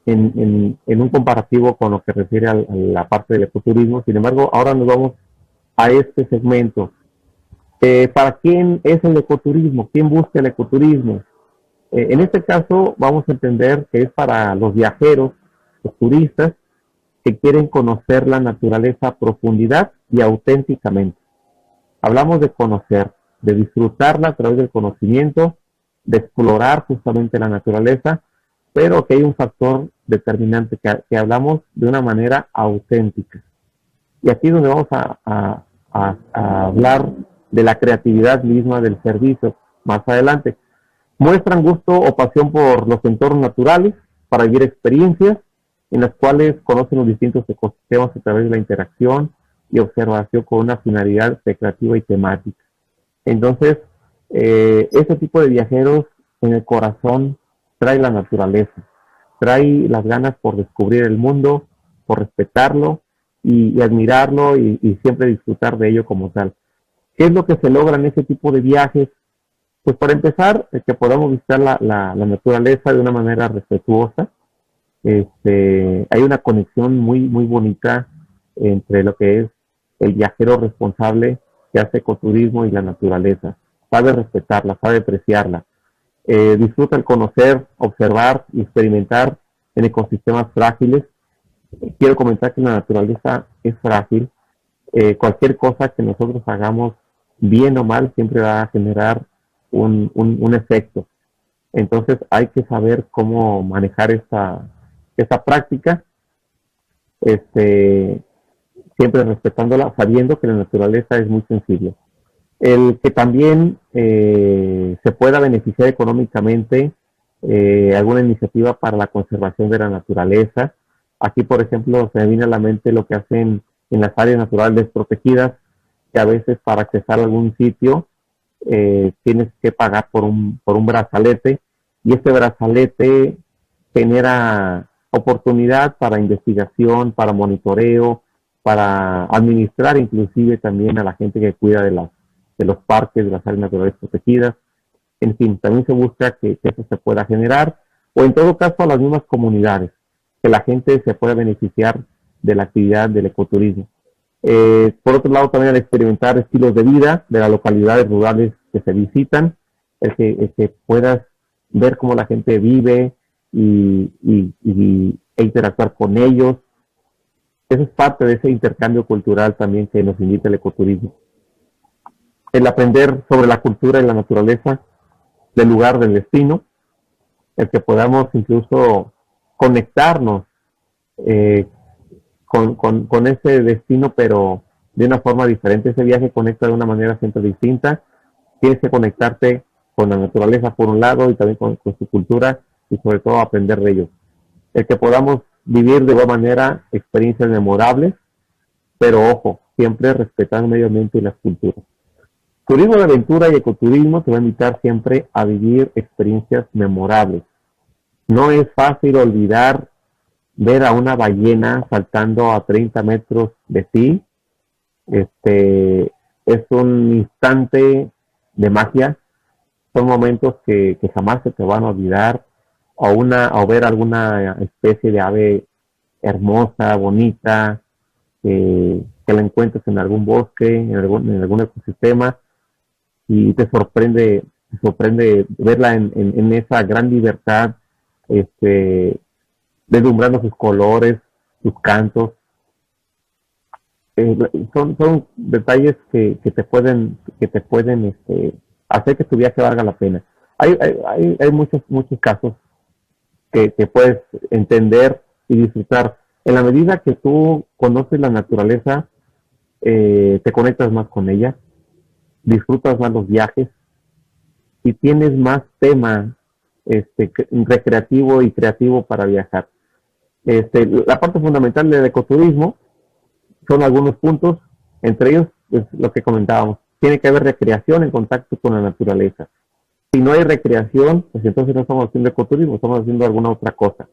en un comparativo con lo que refiere a la parte del ecoturismo. Sin embargo, ahora nos vamos a este segmento. ¿Para quién es el ecoturismo? ¿Quién busca el ecoturismo? En este caso vamos a entender que es para los viajeros, los turistas, que quieren conocer la naturaleza a profundidad y auténticamente. Hablamos de conocer, de disfrutarla a través del conocimiento, de explorar justamente la naturaleza, pero que hay un factor determinante, que hablamos de una manera auténtica. Y aquí es donde vamos a hablar de la creatividad misma del servicio más adelante. Muestran gusto o pasión por los entornos naturales para vivir experiencias en las cuales conocen los distintos ecosistemas a través de la interacción y observación con una finalidad recreativa y temática. Entonces, este tipo de viajeros en el corazón trae la naturaleza, trae las ganas por descubrir el mundo, por respetarlo y admirarlo y siempre disfrutar de ello como tal. ¿Qué es lo que se logra en ese tipo de viajes? Pues para empezar, que podamos visitar la naturaleza de una manera respetuosa. Hay una conexión muy, muy bonita entre lo que es el viajero responsable que hace ecoturismo y la naturaleza. Sabe respetarla, sabe apreciarla. Disfruta el conocer, observar y experimentar en ecosistemas frágiles. Quiero comentar que la naturaleza es frágil. Cualquier cosa que nosotros hagamos, bien o mal, siempre va a generar un efecto. Entonces hay que saber cómo manejar esta práctica, siempre respetándola, sabiendo que la naturaleza es muy sensible. El que también se pueda beneficiar económicamente alguna iniciativa para la conservación de la naturaleza. Aquí, por ejemplo, se me viene a la mente lo que hacen en las áreas naturales protegidas, que a veces para accesar a algún sitio tienes que pagar por un brazalete, y este brazalete genera oportunidad para investigación, para monitoreo, para administrar inclusive también a la gente que cuida de los parques, de las áreas naturales protegidas. En fin, también se busca que eso se pueda generar, o en todo caso a las mismas comunidades, que la gente se pueda beneficiar de la actividad del ecoturismo. Por otro lado, también al experimentar estilos de vida de las localidades rurales que se visitan, el que puedas ver cómo la gente vive e interactuar con ellos. Eso es parte de ese intercambio cultural también que nos invita el ecoturismo. El aprender sobre la cultura y la naturaleza del lugar, del destino, el que podamos incluso conectarnos con ese destino, pero de una forma diferente. Ese viaje conecta de una manera siempre distinta. Tienes que conectarte con la naturaleza por un lado y también con su cultura, y sobre todo aprender de ellos. El que podamos vivir de buena manera experiencias memorables, pero ojo, siempre respetando el medio ambiente y las culturas. Turismo de aventura y ecoturismo te va a invitar siempre a vivir experiencias memorables. No es fácil olvidar ver a una ballena saltando a 30 metros de ti. Es un instante de magia. Son momentos que jamás se te van a olvidar. O ver alguna especie de ave hermosa, bonita, que la encuentres en algún bosque, en algún ecosistema, y te sorprende verla en esa gran libertad, deslumbrando sus colores, sus cantos. Son detalles que te pueden hacer que tu viaje valga la pena. Hay muchos casos que puedes entender y disfrutar. En la medida que tú conoces la naturaleza, te conectas más con ella, disfrutas más los viajes y tienes más tema recreativo y creativo para viajar. La parte fundamental del ecoturismo son algunos puntos, entre ellos pues, lo que comentábamos. Tiene que haber recreación en contacto con la naturaleza. Si no hay recreación, pues entonces no estamos haciendo ecoturismo, estamos haciendo alguna otra cosa.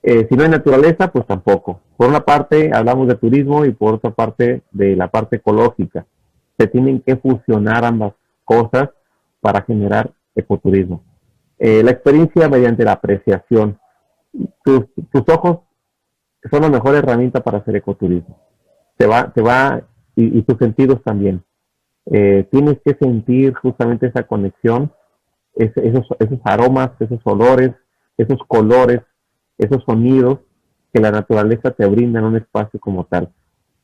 Si no hay naturaleza, pues tampoco. Por una parte hablamos de turismo y por otra parte de la parte ecológica. Se tienen que fusionar ambas cosas para generar ecoturismo. La experiencia mediante la apreciación. Tus ojos son la mejor herramienta para hacer ecoturismo. Y tus sentidos también. Tienes que sentir justamente esa conexión, esos aromas, esos olores, esos colores, esos sonidos que la naturaleza te brinda en un espacio como tal.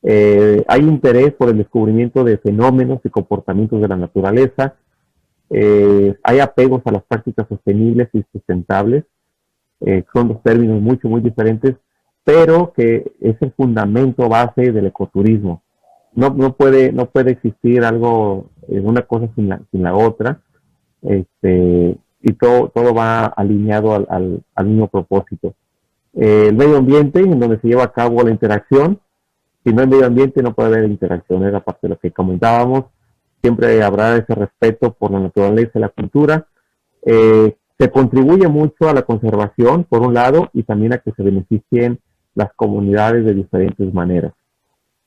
Hay interés por el descubrimiento de fenómenos y comportamientos de la naturaleza. Hay apegos a las prácticas sostenibles y sustentables. Son dos términos muy diferentes, pero que es el fundamento base del ecoturismo. No puede existir algo, una cosa sin la otra, y todo va alineado al mismo propósito. El medio ambiente, en donde se lleva a cabo la interacción. Si no hay medio ambiente, no puede haber interacción. Es la parte de lo que comentábamos. Siempre habrá ese respeto por la naturaleza y la cultura. Se contribuye mucho a la conservación, por un lado, y también a que se beneficien las comunidades de diferentes maneras.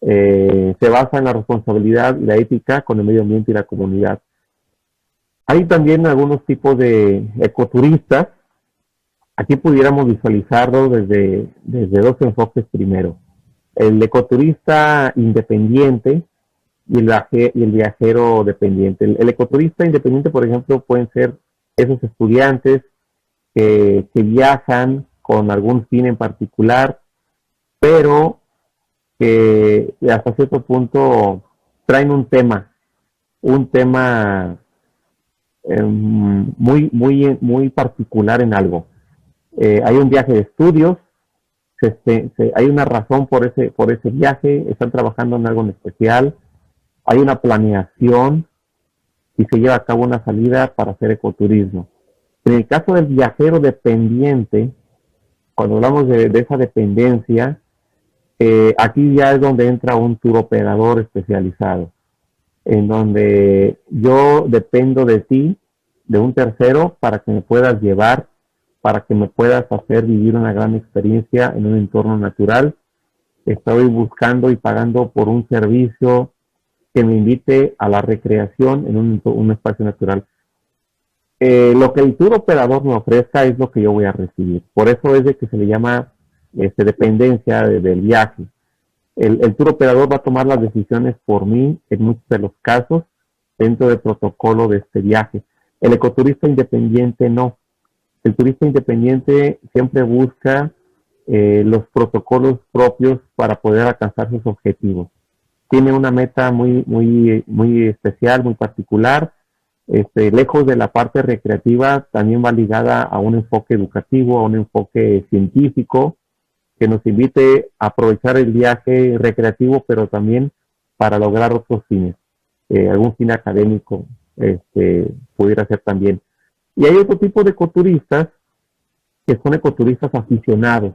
Se basa en la responsabilidad y la ética con el medio ambiente y la comunidad. Hay también algunos tipos de ecoturistas. Aquí pudiéramos visualizarlo desde dos enfoques primero. El ecoturista independiente y el viajero dependiente. El ecoturista independiente, por ejemplo, pueden ser esos estudiantes que viajan con algún fin en particular, pero que hasta cierto punto traen un tema muy particular en algo. Hay un viaje de estudios, hay una razón por ese viaje, están trabajando en algo en especial, hay una planeación y se lleva a cabo una salida para hacer ecoturismo. En el caso del viajero dependiente, cuando hablamos de esa dependencia, aquí ya es donde entra un tour operador especializado, en donde yo dependo de ti, de un tercero, para que me puedas llevar, para que me puedas hacer vivir una gran experiencia en un entorno natural. Estoy buscando y pagando por un servicio que me invite a la recreación en un espacio natural. Lo que el tour operador me ofrezca es lo que yo voy a recibir. Por eso es de que se le llama dependencia del viaje. El tour operador va a tomar las decisiones por mí en muchos de los casos dentro del protocolo de este viaje. El ecoturista independiente no. El turista independiente siempre busca los protocolos propios para poder alcanzar sus objetivos. Tiene una meta muy especial, muy particular. Lejos de la parte recreativa, también va ligada a un enfoque educativo, a un enfoque científico, que nos invite a aprovechar el viaje recreativo, pero también para lograr otros fines. Algún fin académico pudiera ser también. Y hay otro tipo de ecoturistas que son ecoturistas aficionados,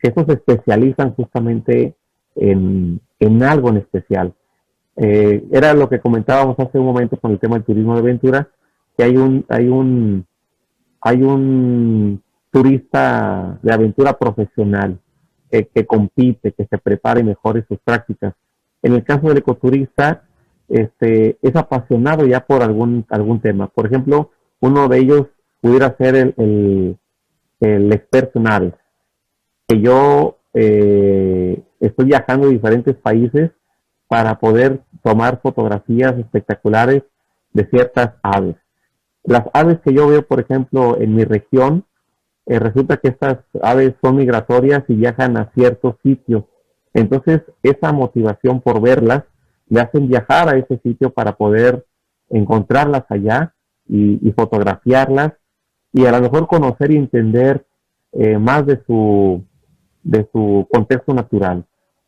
que esos se especializan justamente en algo en especial. Era lo que comentábamos hace un momento con el tema del turismo de aventura, que hay un turista de aventura profesional que compite, que se prepara y mejore sus prácticas. En el caso del ecoturista, es apasionado ya por algún tema. Por ejemplo, uno de ellos pudiera ser el experto en aves, que yo estoy viajando a diferentes países para poder tomar fotografías espectaculares de ciertas aves. Las aves que yo veo, por ejemplo, en mi región, resulta que estas aves son migratorias y viajan a ciertos sitios. Entonces, esa motivación por verlas le hacen viajar a ese sitio para poder encontrarlas allá y fotografiarlas y a lo mejor conocer y entender más de su contexto natural.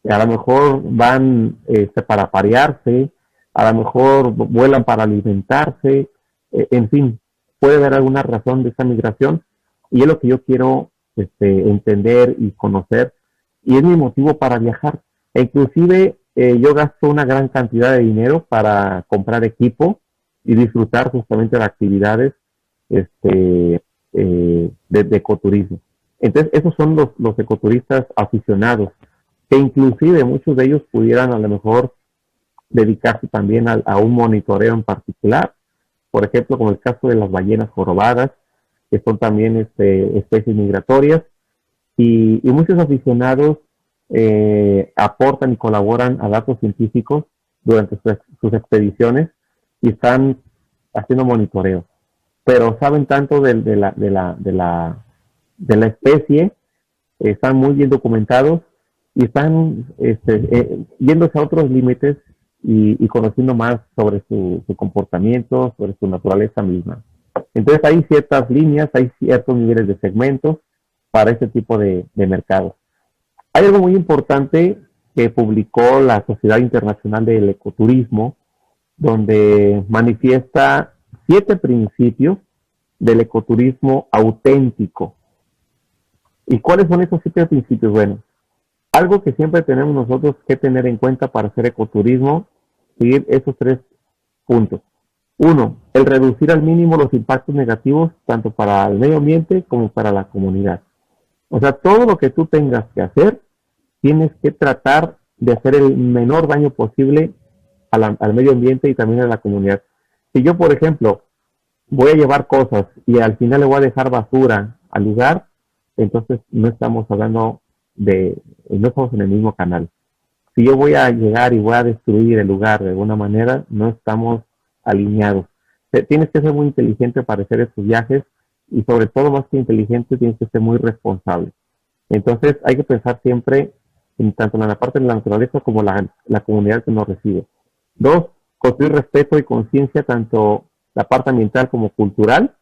A lo mejor van para aparearse, a lo mejor vuelan para alimentarse, en fin, puede haber alguna razón de esa migración y es lo que yo quiero entender y conocer y es mi motivo para viajar. E inclusive yo gasto una gran cantidad de dinero para comprar equipo y disfrutar justamente de actividades de ecoturismo. Entonces, esos son los ecoturistas aficionados, que inclusive muchos de ellos pudieran a lo mejor dedicarse también a un monitoreo en particular, por ejemplo, como el caso de las ballenas jorobadas, que son también especies migratorias, y muchos aficionados aportan y colaboran a datos científicos durante sus expediciones y están haciendo monitoreo, pero saben tanto de la especie, están muy bien documentados y están yéndose a otros límites y conociendo más sobre su comportamiento, sobre su naturaleza misma. Entonces hay ciertas líneas, hay ciertos niveles de segmentos para este tipo de mercados. Hay algo muy importante que publicó la Sociedad Internacional del Ecoturismo, donde manifiesta 7 principios del ecoturismo auténtico. ¿Y cuáles son esos 7 principios? Bueno, algo que siempre tenemos nosotros que tener en cuenta para hacer ecoturismo, seguir esos 3 puntos. 1, el reducir al mínimo los impactos negativos tanto para el medio ambiente como para la comunidad. O sea, todo lo que tú tengas que hacer, tienes que tratar de hacer el menor daño posible al medio ambiente y también a la comunidad. Si yo, por ejemplo, voy a llevar cosas y al final le voy a dejar basura al lugar, entonces no estamos hablando no estamos en el mismo canal. Si yo voy a llegar y voy a destruir el lugar de alguna manera, no estamos alineados. Tienes que ser muy inteligente para hacer estos viajes y sobre todo más que inteligente tienes que ser muy responsable. Entonces hay que pensar siempre tanto en la parte de la naturaleza como la comunidad que nos recibe. 2, construir respeto y conciencia tanto la parte ambiental como cultural.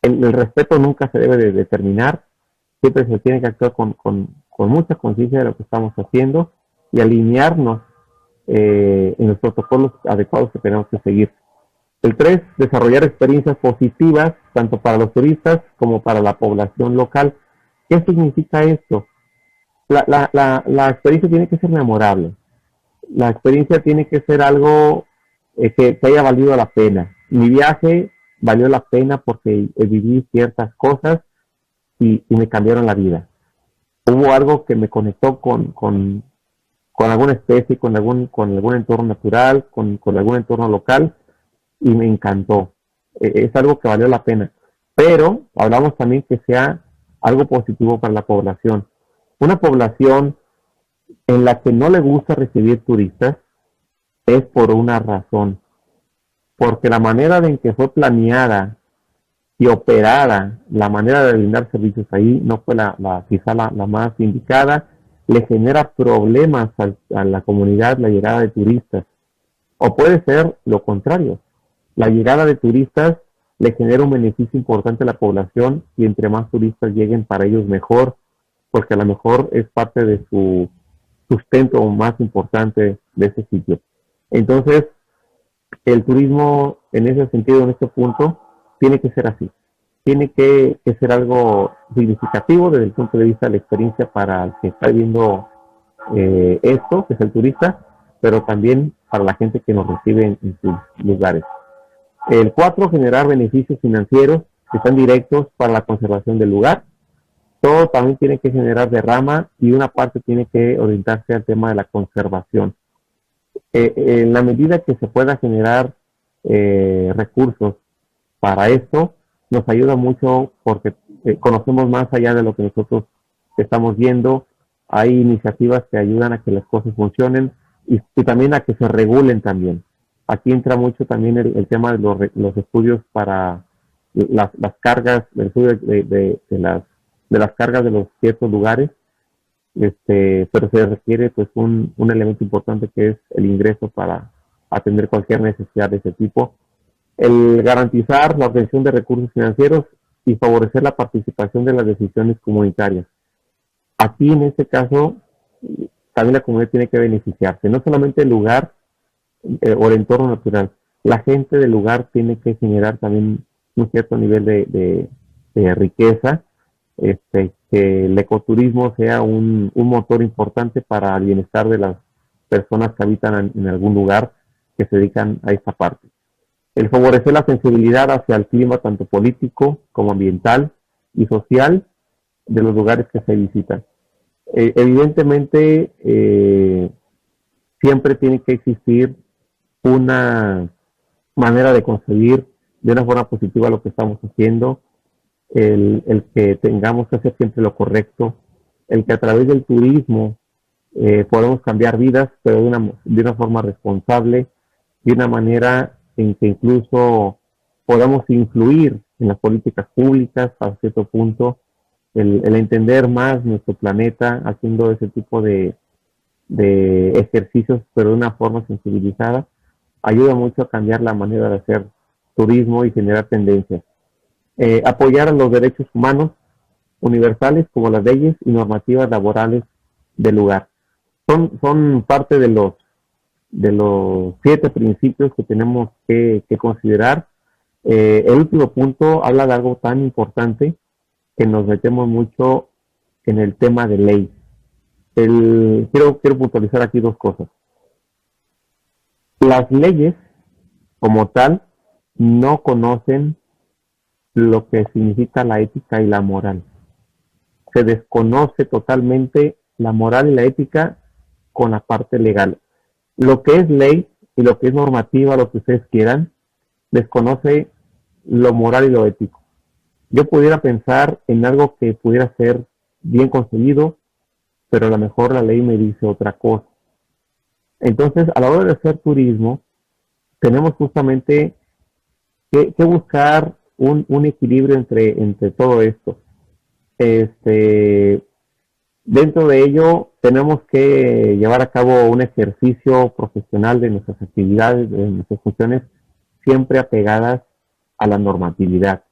El respeto nunca se debe de determinar, siempre se tiene que actuar con mucha conciencia de lo que estamos haciendo y alinearnos en los protocolos adecuados que tenemos que seguir. El 3, desarrollar experiencias positivas tanto para los turistas como para la población local. ¿Qué significa esto? La experiencia tiene que ser memorable. La experiencia tiene que ser algo que haya valido la pena. Mi viaje valió la pena porque viví ciertas cosas y me cambiaron la vida. Hubo algo que me conectó con alguna especie, con algún entorno natural, con algún entorno local, y me encantó. Es algo que valió la pena. Pero hablamos también que sea algo positivo para la población. Una población en la que no le gusta recibir turistas es por una razón, porque la manera en que fue planeada y operada, la manera de brindar servicios ahí no fue quizá la más indicada, le genera problemas a la comunidad la llegada de turistas. O puede ser lo contrario, la llegada de turistas le genera un beneficio importante a la población y entre más turistas lleguen para ellos mejor, porque a lo mejor es parte de su sustento más importante de ese sitio. Entonces, el turismo en ese sentido, en este punto, tiene que ser así. Tiene que ser algo significativo desde el punto de vista de la experiencia para el que está viendo esto, que es el turista, pero también para la gente que nos recibe en sus lugares. El 4, generar beneficios financieros que están directos para la conservación del lugar. Todo también tiene que generar derrama y una parte tiene que orientarse al tema de la conservación. En la medida que se pueda generar recursos para esto, nos ayuda mucho porque conocemos más allá de lo que nosotros estamos viendo. Hay iniciativas que ayudan a que las cosas funcionen y también a que se regulen también. Aquí entra mucho también el tema de los estudios para las cargas, el estudio de las cargas de los ciertos lugares, pero se requiere pues un elemento importante que es el ingreso para atender cualquier necesidad de ese tipo. El garantizar la obtención de recursos financieros y favorecer la participación de las decisiones comunitarias. Aquí en este caso también la comunidad tiene que beneficiarse, no solamente el lugar o el entorno natural, la gente del lugar tiene que generar también un cierto nivel de riqueza, que el ecoturismo sea un motor importante para el bienestar de las personas que habitan en algún lugar que se dedican a esta parte. El favorecer la sensibilidad hacia el clima tanto político como ambiental y social de los lugares que se visitan. Evidentemente, siempre tiene que existir una manera de concebir de una forma positiva lo que estamos haciendo, el que tengamos que hacer siempre lo correcto, el que a través del turismo podemos cambiar vidas, pero de una forma responsable, de una manera en que incluso podamos influir en las políticas públicas a cierto punto, el entender más nuestro planeta haciendo ese tipo de ejercicios, pero de una forma sensibilizada, ayuda mucho a cambiar la manera de hacer turismo y generar tendencias. Apoyar a los derechos humanos universales como las leyes y normativas laborales del lugar. Son parte de los 7 principios que tenemos que considerar. El último punto habla de algo tan importante que nos metemos mucho en el tema de ley. Quiero puntualizar aquí 2 cosas. Las leyes, como tal, no conocen lo que significa la ética y la moral. Se desconoce totalmente la moral y la ética con la parte legal. Lo que es ley y lo que es normativa, lo que ustedes quieran, desconoce lo moral y lo ético. Yo pudiera pensar en algo que pudiera ser bien concebido, pero a lo mejor la ley me dice otra cosa. Entonces, a la hora de hacer turismo, tenemos justamente que buscar un equilibrio entre todo esto. Dentro de ello, tenemos que llevar a cabo un ejercicio profesional de nuestras actividades, de nuestras funciones, siempre apegadas a la normatividad.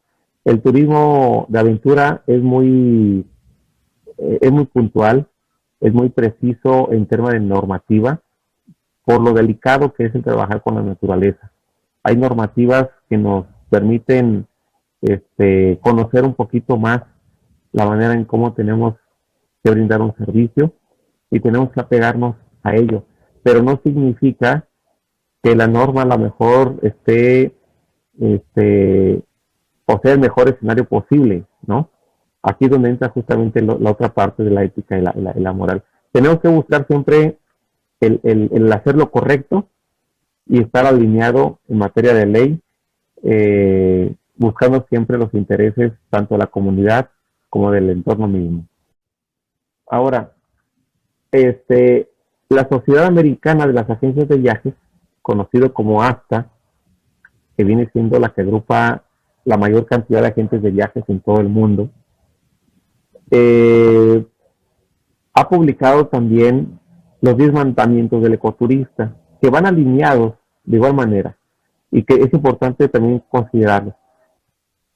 El turismo de aventura es muy puntual, es muy preciso en términos de normativa, por lo delicado que es el trabajar con la naturaleza. hay normativas que nos permiten conocer un poquito más la manera en cómo tenemos que brindar un servicio y tenemos que apegarnos a ello. Pero no significa que la norma a lo mejor o sea el mejor escenario posible, ¿no? Aquí es donde entra justamente la otra parte de la ética y la moral. Tenemos que buscar siempre el hacer lo correcto y estar alineado en materia de ley, buscando siempre los intereses tanto de la comunidad como del entorno mismo. Ahora, la Sociedad Americana de las Agencias de Viajes, conocido como ASTA, que viene siendo la que agrupa la mayor cantidad de agentes de viajes en todo el mundo, ha publicado también los 10 mandamientos del ecoturista, que van alineados de igual manera y que es importante también considerarlos.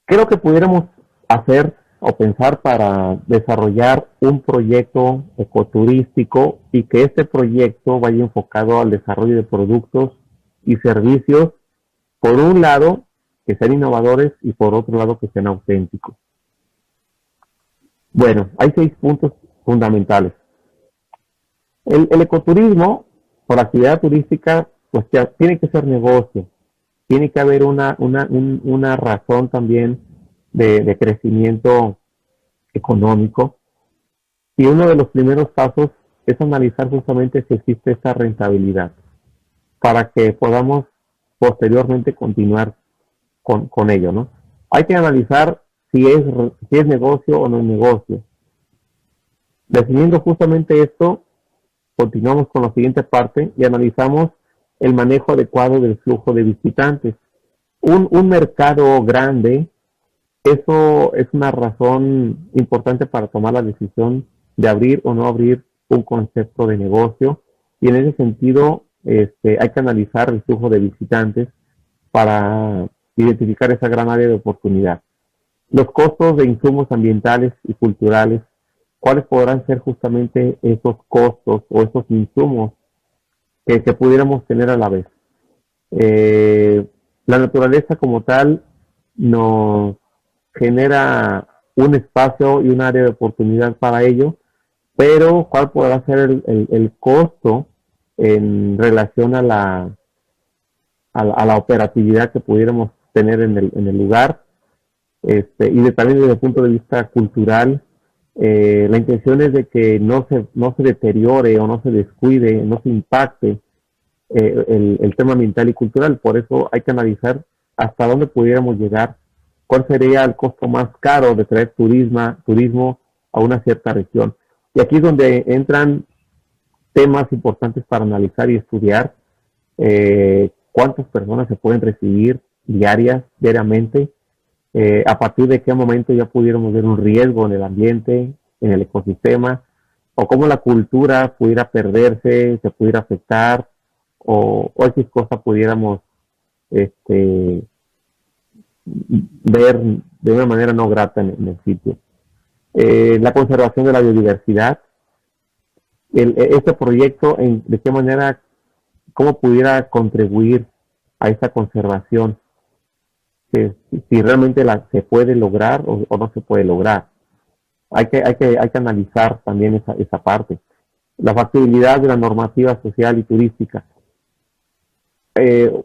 ¿Qué es lo que pudiéramos hacer o pensar para desarrollar un proyecto ecoturístico y que este proyecto vaya enfocado al desarrollo de productos y servicios, por un lado, que sean innovadores y por otro lado, que sean auténticos? Bueno, hay 6 puntos fundamentales. El ecoturismo, por actividad turística, pues ya tiene que ser negocio, tiene que haber una razón también de crecimiento económico, y uno de los primeros pasos es analizar justamente si existe esta rentabilidad para que podamos posteriormente continuar con ello, ¿no? Hay que analizar si es negocio o no es negocio. Definiendo justamente esto, continuamos con la siguiente parte y analizamos el manejo adecuado del flujo de visitantes. Un mercado grande, eso es una razón importante para tomar la decisión de abrir o no abrir un concepto de negocio, y en ese sentido hay que analizar el flujo de visitantes para identificar esa gran área de oportunidad. Los costos de insumos ambientales y culturales, ¿cuáles podrán ser justamente esos costos o esos insumos que pudiéramos tener a la vez? La naturaleza como tal nos genera un espacio y un área de oportunidad para ello, pero ¿cuál podrá ser el costo en relación a la operatividad que pudiéramos tener en el lugar? También desde el punto de vista cultural, la intención es de que no se deteriore o no se descuide, no se impacte el tema ambiental y cultural. Por eso hay que analizar hasta dónde pudiéramos llegar, cuál sería el costo más caro de traer turismo a una cierta región. Y aquí es donde entran temas importantes para analizar y estudiar. ¿Cuántas personas se pueden recibir diariamente? A partir de qué momento ya pudiéramos ver un riesgo en el ambiente, en el ecosistema, o cómo la cultura pudiera perderse, se pudiera afectar, o X cosa pudiéramos ver de una manera no grata en el sitio. La conservación de la biodiversidad, este proyecto, de qué manera, cómo pudiera contribuir a esa conservación, si realmente se puede lograr o no se puede lograr. Hay que analizar también esa parte. La factibilidad de la normativa social y turística.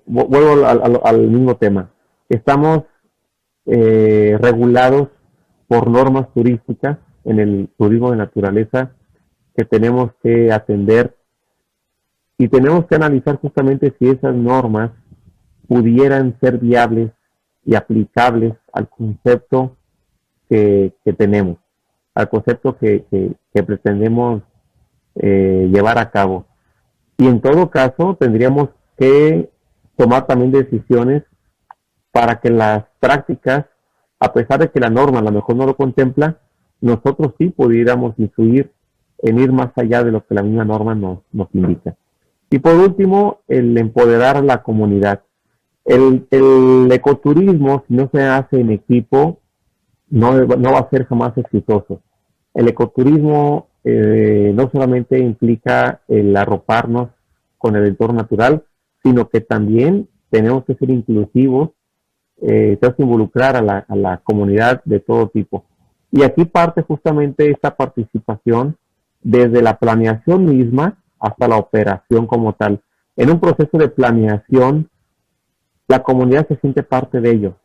Vuelvo al mismo tema. Estamos regulados por normas turísticas en el turismo de naturaleza que tenemos que atender, y tenemos que analizar justamente si esas normas pudieran ser viables y aplicables al concepto que tenemos, al concepto que pretendemos llevar a cabo. Y en todo caso tendríamos que tomar también decisiones para que las prácticas, a pesar de que la norma a lo mejor no lo contempla, nosotros sí pudiéramos influir en ir más allá de lo que la misma norma nos indica. Y por último, el empoderar a la comunidad. El ecoturismo, si no se hace en equipo, no va a ser jamás exitoso. El ecoturismo no solamente implica el arroparnos con el entorno natural, sino que también tenemos que ser inclusivos, tenemos que involucrar a la comunidad de todo tipo. Y aquí parte justamente esta participación desde la planeación misma hasta la operación como tal. En un proceso de planeación, la comunidad se siente parte de ello,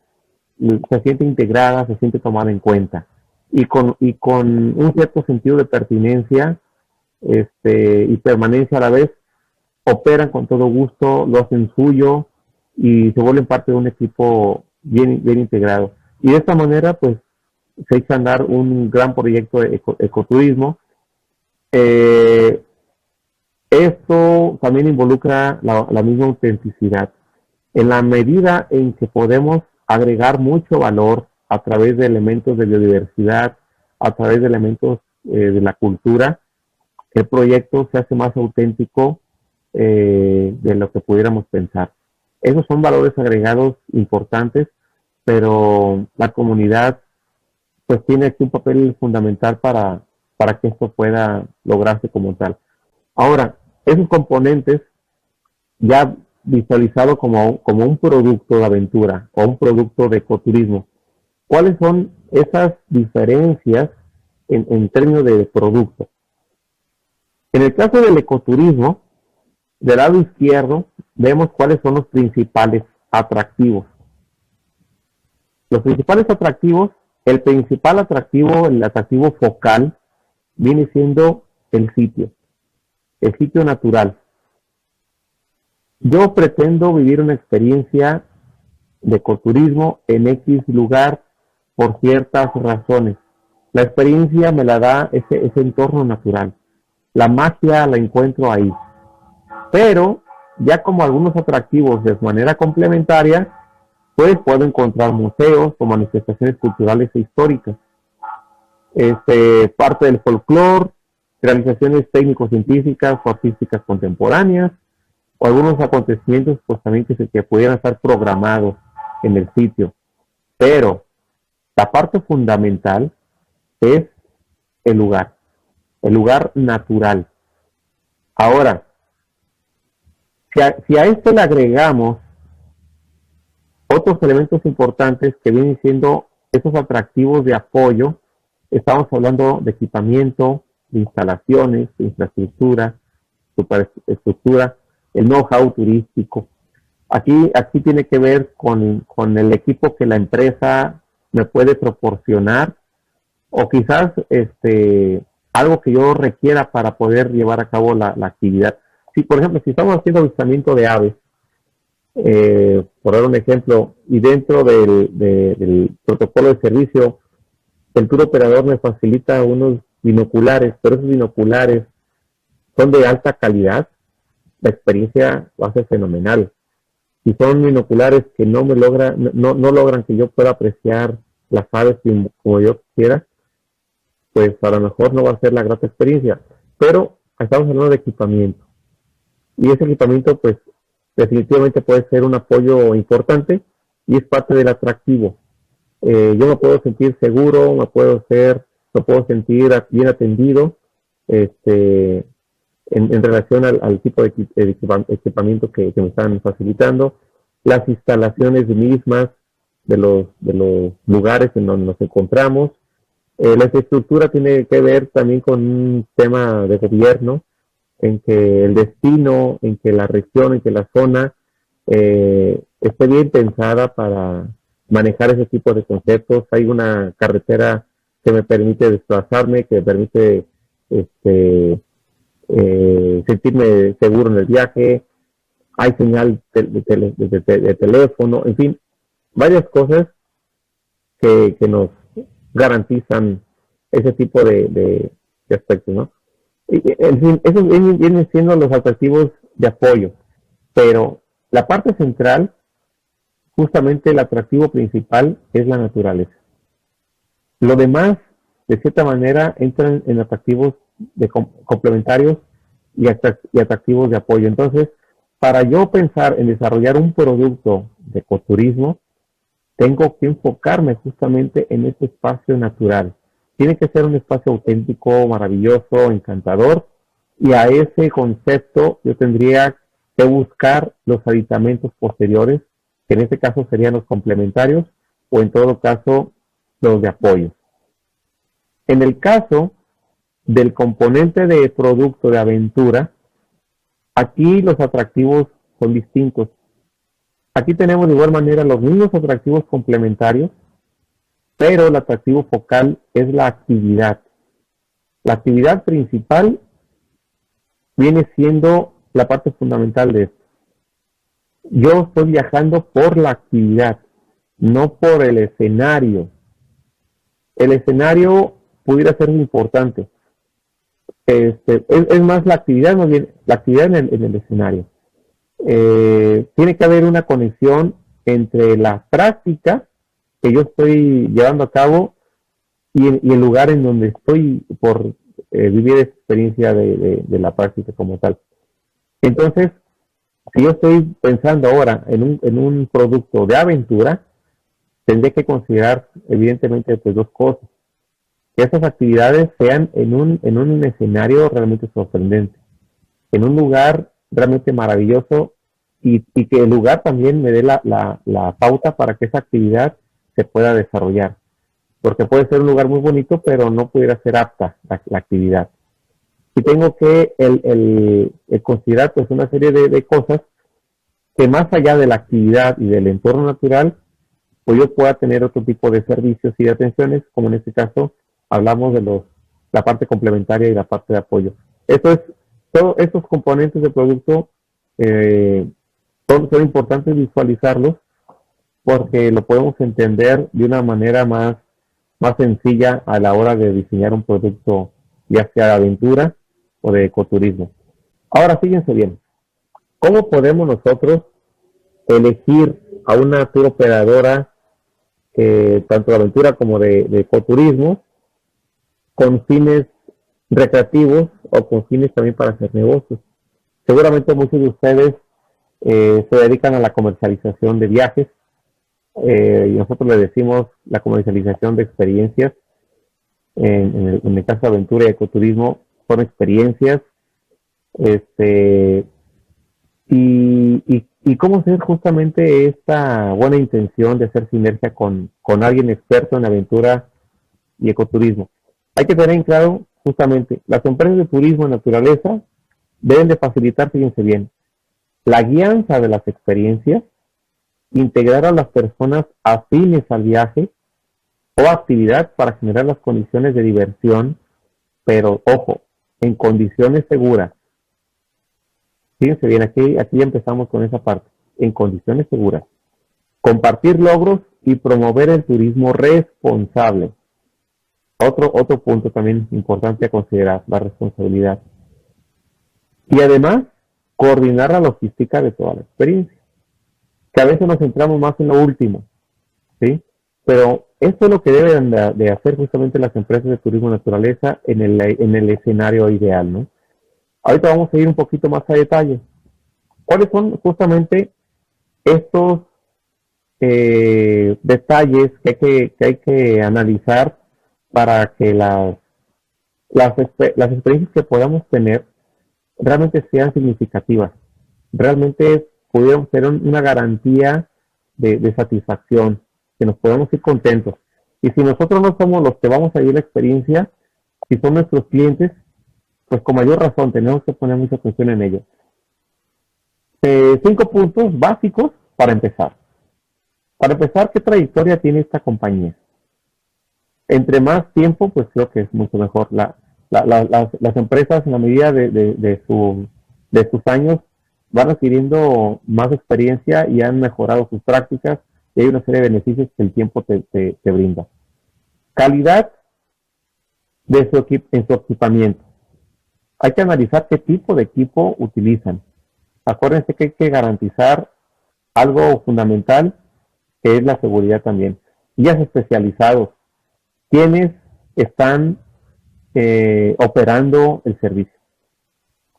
se siente integrada, se siente tomada en cuenta. Y con un cierto sentido de pertinencia y permanencia a la vez, operan con todo gusto, lo hacen suyo y se vuelven parte de un equipo bien integrado. Y de esta manera, pues, se echa a andar un gran proyecto de ecoturismo. Esto también involucra la misma autenticidad. En la medida en que podemos agregar mucho valor a través de elementos de biodiversidad, a través de elementos de la cultura, el proyecto se hace más auténtico de lo que pudiéramos pensar. Esos son valores agregados importantes, pero la comunidad pues tiene aquí un papel fundamental para que esto pueda lograrse como tal. Ahora, esos componentes ya visualizado como un producto de aventura o un producto de ecoturismo, ¿cuáles son esas diferencias en términos de producto? En el caso del ecoturismo, del lado izquierdo, vemos cuáles son los principales atractivos. Los principales atractivos, el principal atractivo, el atractivo focal, viene siendo el sitio natural. Yo pretendo vivir una experiencia de ecoturismo en X lugar por ciertas razones. La experiencia me la da ese entorno natural. La magia la encuentro ahí. Pero ya como algunos atractivos de manera complementaria, pues puedo encontrar museos o manifestaciones culturales e históricas. Parte del folclore, realizaciones técnico-científicas o artísticas contemporáneas, o algunos acontecimientos pues también que pudieran estar programados en el sitio. Pero la parte fundamental es el lugar natural. Ahora, si a esto le agregamos otros elementos importantes que vienen siendo esos atractivos de apoyo, estamos hablando de equipamiento, de instalaciones, de infraestructura, superestructura, el know-how turístico. Aquí tiene que ver con el equipo que la empresa me puede proporcionar, o quizás algo que yo requiera para poder llevar a cabo la actividad. Si, por ejemplo, si estamos haciendo avistamiento de aves, por dar un ejemplo, y dentro del protocolo de servicio, el tour operador me facilita unos binoculares, pero esos binoculares son de alta calidad, la experiencia va a ser fenomenal. Si son binoculares que no logran que yo pueda apreciar las aves como yo quiera, pues a lo mejor no va a ser la grata experiencia. Pero estamos hablando de equipamiento. Y ese equipamiento, pues, definitivamente puede ser un apoyo importante y es parte del atractivo. Yo me puedo sentir seguro, me puedo sentir bien atendido, en relación al tipo de equipamiento que me están facilitando, las instalaciones mismas de los lugares en donde nos encontramos. La infraestructura tiene que ver también con un tema de gobierno, en que el destino, en que la región, en que la zona esté bien pensada para manejar ese tipo de conceptos. Hay una carretera que me permite desplazarme, que me permite sentirme seguro en el viaje, hay señal de teléfono, en fin, varias cosas que nos garantizan ese tipo de aspectos, ¿no? Y, en fin, esos vienen siendo los atractivos de apoyo, pero la parte central, justamente el atractivo principal, es la naturaleza. Lo demás, de cierta manera, entran en atractivos complementarios y atractivos de apoyo. Entonces, para yo pensar en desarrollar un producto de ecoturismo, tengo que enfocarme justamente en este espacio natural. Tiene que ser un espacio auténtico, maravilloso, encantador, y a ese concepto yo tendría de buscar los aditamentos posteriores, que en este caso serían los complementarios o en todo caso los de apoyo. En el caso del componente de producto de aventura, aquí los atractivos son distintos. Aquí tenemos de igual manera los mismos atractivos complementarios, pero el atractivo focal es la actividad. La actividad principal viene siendo la parte fundamental de esto. Yo estoy viajando por la actividad, no por el escenario. El escenario pudiera ser muy importante. Es más la actividad, más bien, la actividad en el escenario. Tiene que haber una conexión entre la práctica que yo estoy llevando a cabo y el lugar en donde estoy por vivir esa experiencia de la práctica como tal. Entonces, si yo estoy pensando ahora en un producto de aventura, tendré que considerar evidentemente pues, dos cosas. Que esas actividades sean en un escenario realmente sorprendente, en un lugar realmente maravilloso y que el lugar también me dé la pauta para que esa actividad se pueda desarrollar. Porque puede ser un lugar muy bonito, pero no pudiera ser apta la actividad. Y tengo que considerar pues una serie de cosas que más allá de la actividad y del entorno natural, pues yo pueda tener otro tipo de servicios y de atenciones, como en este caso hablamos de la parte complementaria y la parte de apoyo. Todos estos componentes del producto son importantes visualizarlos porque lo podemos entender de una manera más sencilla a la hora de diseñar un producto, ya sea de aventura o de ecoturismo. Ahora, fíjense bien, ¿cómo podemos nosotros elegir a una tour operadora, tanto de aventura como de ecoturismo, con fines recreativos o con fines también para hacer negocios? Seguramente muchos de ustedes se dedican a la comercialización de viajes, y nosotros le decimos la comercialización de experiencias. En el caso de aventura y ecoturismo son experiencias, y cómo ser justamente esta buena intención de hacer sinergia con alguien experto en aventura y ecoturismo. Hay que tener en claro justamente, las empresas de turismo en naturaleza deben de facilitar, fíjense bien, la guianza de las experiencias, integrar a las personas afines al viaje o actividad para generar las condiciones de diversión, pero ojo, en condiciones seguras. Fíjense bien, aquí ya empezamos con esa parte, en condiciones seguras. Compartir logros y promover el turismo responsable. Otro punto también importante a considerar, la responsabilidad. Y además, coordinar la logística de toda la experiencia. Que a veces nos centramos más en lo último, ¿sí? Pero esto es lo que deben de hacer justamente las empresas de turismo naturaleza en el escenario ideal, ¿no? Ahorita vamos a ir un poquito más a detalle. ¿Cuáles son justamente estos detalles que hay que analizar para que las experiencias que podamos tener realmente sean significativas? Realmente pudiéramos tener una garantía de satisfacción, que nos podamos ir contentos. Y si nosotros no somos los que vamos a vivir la experiencia, si son nuestros clientes, pues con mayor razón tenemos que poner mucha atención en ello. 5 puntos básicos para empezar. Para empezar, ¿qué trayectoria tiene esta compañía? Entre más tiempo, pues creo que es mucho mejor. Las empresas, en la medida de sus años, van adquiriendo más experiencia y han mejorado sus prácticas, y hay una serie de beneficios que el tiempo te brinda. Calidad en su equipamiento. Hay que analizar qué tipo de equipo utilizan. Acuérdense que hay que garantizar algo fundamental, que es la seguridad también. Guías especializados, quienes están operando el servicio.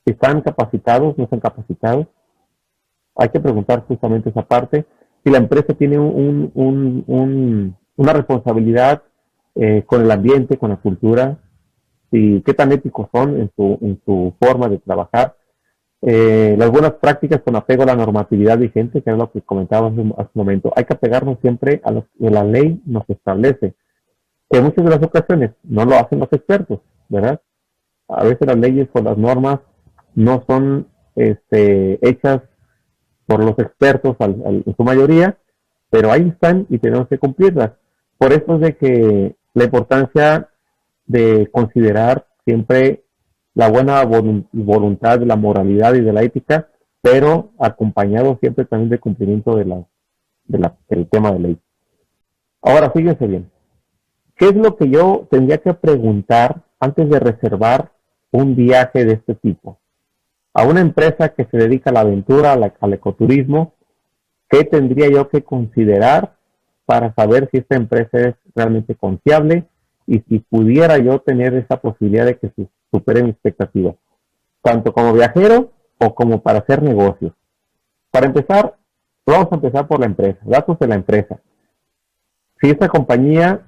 Si están capacitados, no están capacitados. Hay que preguntar justamente esa parte. Si la empresa tiene una responsabilidad con el ambiente, con la cultura, y qué tan éticos son en su forma de trabajar. Las buenas prácticas con apego a la normatividad vigente, que es lo que comentaba hace un momento. Hay que apegarnos siempre a lo que la ley nos establece, que en muchas de las ocasiones no lo hacen los expertos, ¿verdad? A veces las leyes o las normas no son hechas por los expertos en su mayoría, pero ahí están y tenemos que cumplirlas. Por eso es de que la importancia de considerar siempre la buena voluntad de la moralidad y de la ética, pero acompañado siempre también del cumplimiento del tema de ley. Ahora, fíjense bien, ¿qué es lo que yo tendría que preguntar antes de reservar un viaje de este tipo? A una empresa que se dedica a la aventura, al ecoturismo, ¿qué tendría yo que considerar para saber si esta empresa es realmente confiable y si pudiera yo tener esa posibilidad de que supere mi expectativa, tanto como viajero o como para hacer negocios? Para empezar, vamos a empezar por la empresa, datos de la empresa. Si esta compañía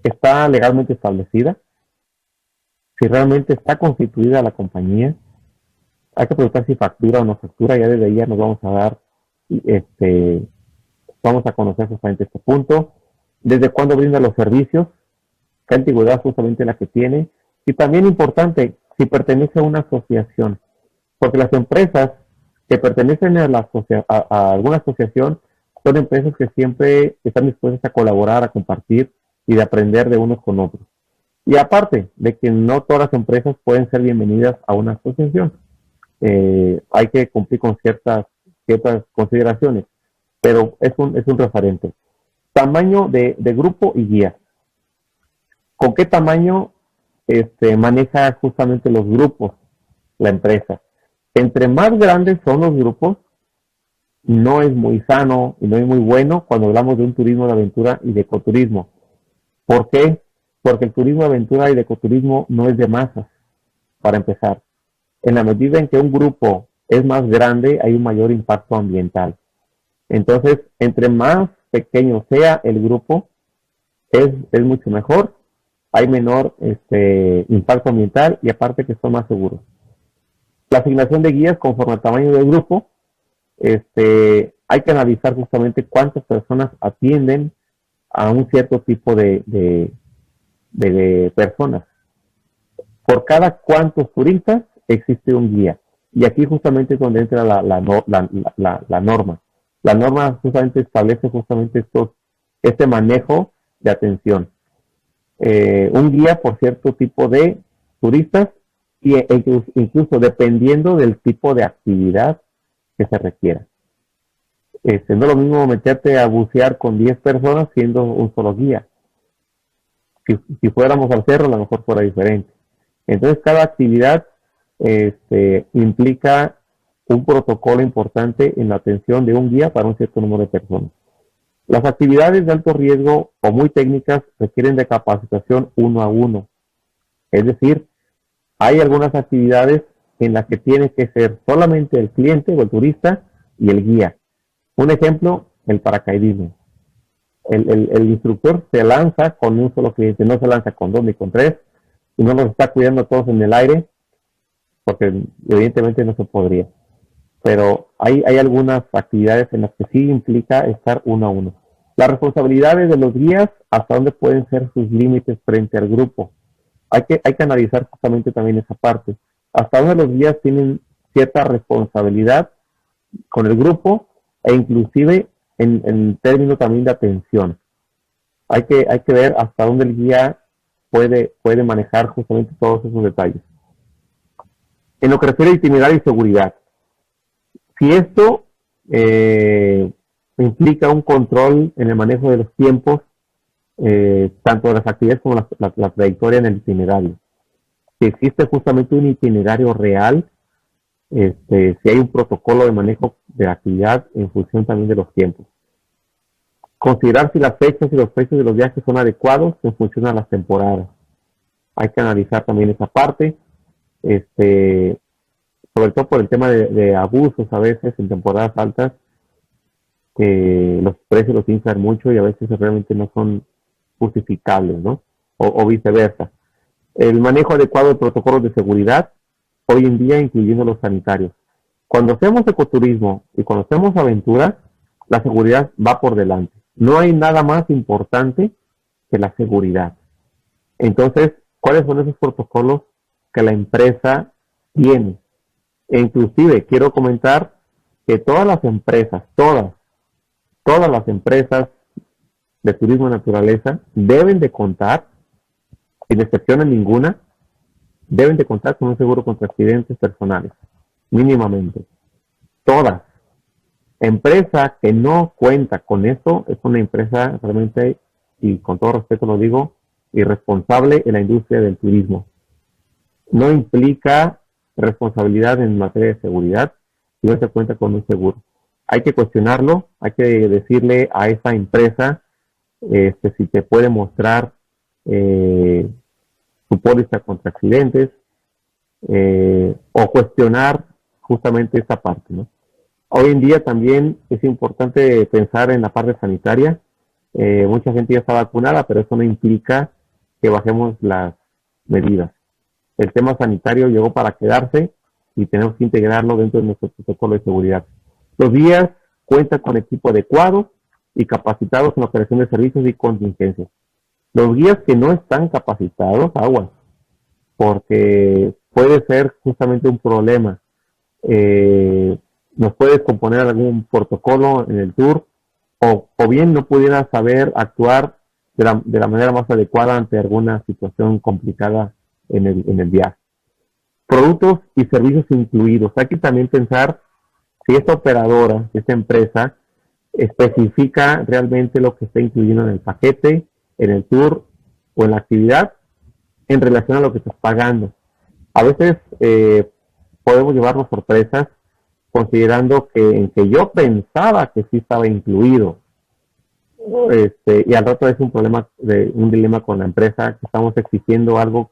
está legalmente establecida, si realmente está constituida la compañía, hay que preguntar si factura o no factura, ya desde ahí ya nos vamos a dar, vamos a conocer justamente este punto, desde cuándo brinda los servicios, qué antigüedad justamente la que tiene, y también importante, si pertenece a una asociación, porque las empresas que pertenecen a alguna asociación son empresas que siempre están dispuestas a colaborar, a compartir y de aprender de unos con otros. Y aparte de que no todas las empresas pueden ser bienvenidas a una asociación, hay que cumplir con ciertas consideraciones, pero es un referente. Tamaño de grupo y guía. ¿Con qué tamaño maneja justamente los grupos la empresa? Entre más grandes son los grupos, no es muy sano y no es muy bueno cuando hablamos de un turismo de aventura y de ecoturismo. ¿Por qué? Porque el turismo de aventura y de ecoturismo no es de masas, para empezar. En la medida en que un grupo es más grande, hay un mayor impacto ambiental. Entonces, entre más pequeño sea el grupo, es mucho mejor, hay menor impacto ambiental y aparte que son más seguros. La asignación de guías conforme al tamaño del grupo, hay que analizar justamente cuántas personas atienden a un cierto tipo de personas. Por cada cuántos turistas existe un guía. Y aquí justamente es donde entra la norma. La norma justamente establece justamente este manejo de atención. Un guía por cierto tipo de turistas y incluso dependiendo del tipo de actividad que se requiera. No es lo mismo meterte a bucear con 10 personas siendo un solo guía. Si fuéramos al cerro, a lo mejor fuera diferente. Entonces, cada actividad implica un protocolo importante en la atención de un guía para un cierto número de personas. Las actividades de alto riesgo o muy técnicas requieren de capacitación 1 a 1. Es decir, hay algunas actividades en las que tiene que ser solamente el cliente o el turista y el guía. Un ejemplo, el paracaidismo. El instructor se lanza con un solo cliente, no se lanza con 2 ni con 3, y no los está cuidando a todos en el aire, porque evidentemente no se podría. Pero hay algunas actividades en las que sí implica estar 1 a 1. Las responsabilidades de los guías, hasta dónde pueden ser sus límites frente al grupo. Hay que analizar justamente también esa parte. Hasta dónde los guías tienen cierta responsabilidad con el grupo e inclusive en términos también de atención. Hay que ver hasta dónde el guía puede manejar justamente todos esos detalles. En lo que refiere a itinerario y seguridad, si esto implica un control en el manejo de los tiempos, tanto de las actividades como la trayectoria en el itinerario. Si existe justamente un itinerario real, si hay un protocolo de manejo de la actividad en función también de los tiempos. Considerar si las fechas y los precios de los viajes son adecuados en función a las temporadas. Hay que analizar también esa parte, sobre todo por el tema de abusos a veces en temporadas altas, que los precios los inflan mucho y a veces realmente no son justificables, ¿no? O viceversa. El manejo adecuado de protocolos de seguridad, hoy en día incluyendo los sanitarios. Cuando hacemos ecoturismo y cuando hacemos aventura, la seguridad va por delante. No hay nada más importante que la seguridad. Entonces, ¿cuáles son esos protocolos que la empresa tiene? E inclusive quiero comentar que todas las empresas, todas las empresas de turismo de naturaleza deben de contar, sin excepción ninguna, deben de contar con un seguro contra accidentes personales, mínimamente. Todas. Empresa que no cuenta con esto es una empresa realmente, y con todo respeto lo digo, irresponsable en la industria del turismo. No implica responsabilidad en materia de seguridad si no se cuenta con un seguro. Hay que cuestionarlo, hay que decirle a esa empresa si te puede mostrar su póliza contra accidentes, o cuestionar justamente esa parte, ¿no? Hoy en día también es importante pensar en la parte sanitaria. Mucha gente ya está vacunada, pero eso no implica que bajemos las medidas. El tema sanitario llegó para quedarse y tenemos que integrarlo dentro de nuestro protocolo de seguridad. Los guías cuentan con equipo adecuado y capacitados en operación de servicios y contingencias. Los guías que no están capacitados, aguas, porque puede ser justamente un problema. Nos puede componer algún protocolo en el tour, o bien no pudiera saber actuar de la manera más adecuada ante alguna situación complicada en el viaje. Productos y servicios incluidos. Hay que también pensar si esta operadora, esta empresa, especifica realmente lo que está incluyendo en el paquete, en el tour o en la actividad en relación a lo que estás pagando. A veces podemos llevarnos sorpresas considerando que yo pensaba que sí estaba incluido, y al rato es un dilema con la empresa, que estamos exigiendo algo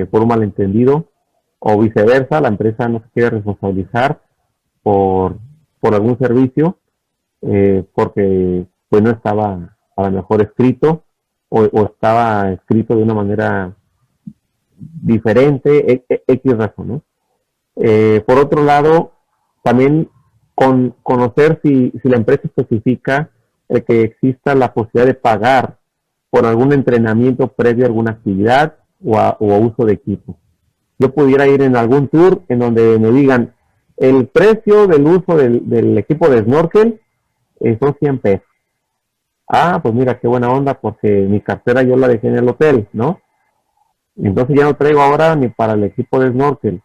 por un malentendido, o viceversa, la empresa no se quiere responsabilizar por algún servicio, porque pues no estaba a lo mejor escrito, o estaba escrito de una manera diferente, X razón, ¿no? Por otro lado, también conocer si la empresa especifica que exista la posibilidad de pagar por algún entrenamiento previo a alguna actividad o a uso de equipo. Yo pudiera ir en algún tour en donde me digan el precio del uso del equipo de snorkel son 100 pesos. Ah, pues mira, qué buena onda, porque mi cartera yo la dejé en el hotel, ¿no? Entonces ya no traigo ahora ni para el equipo de snorkel.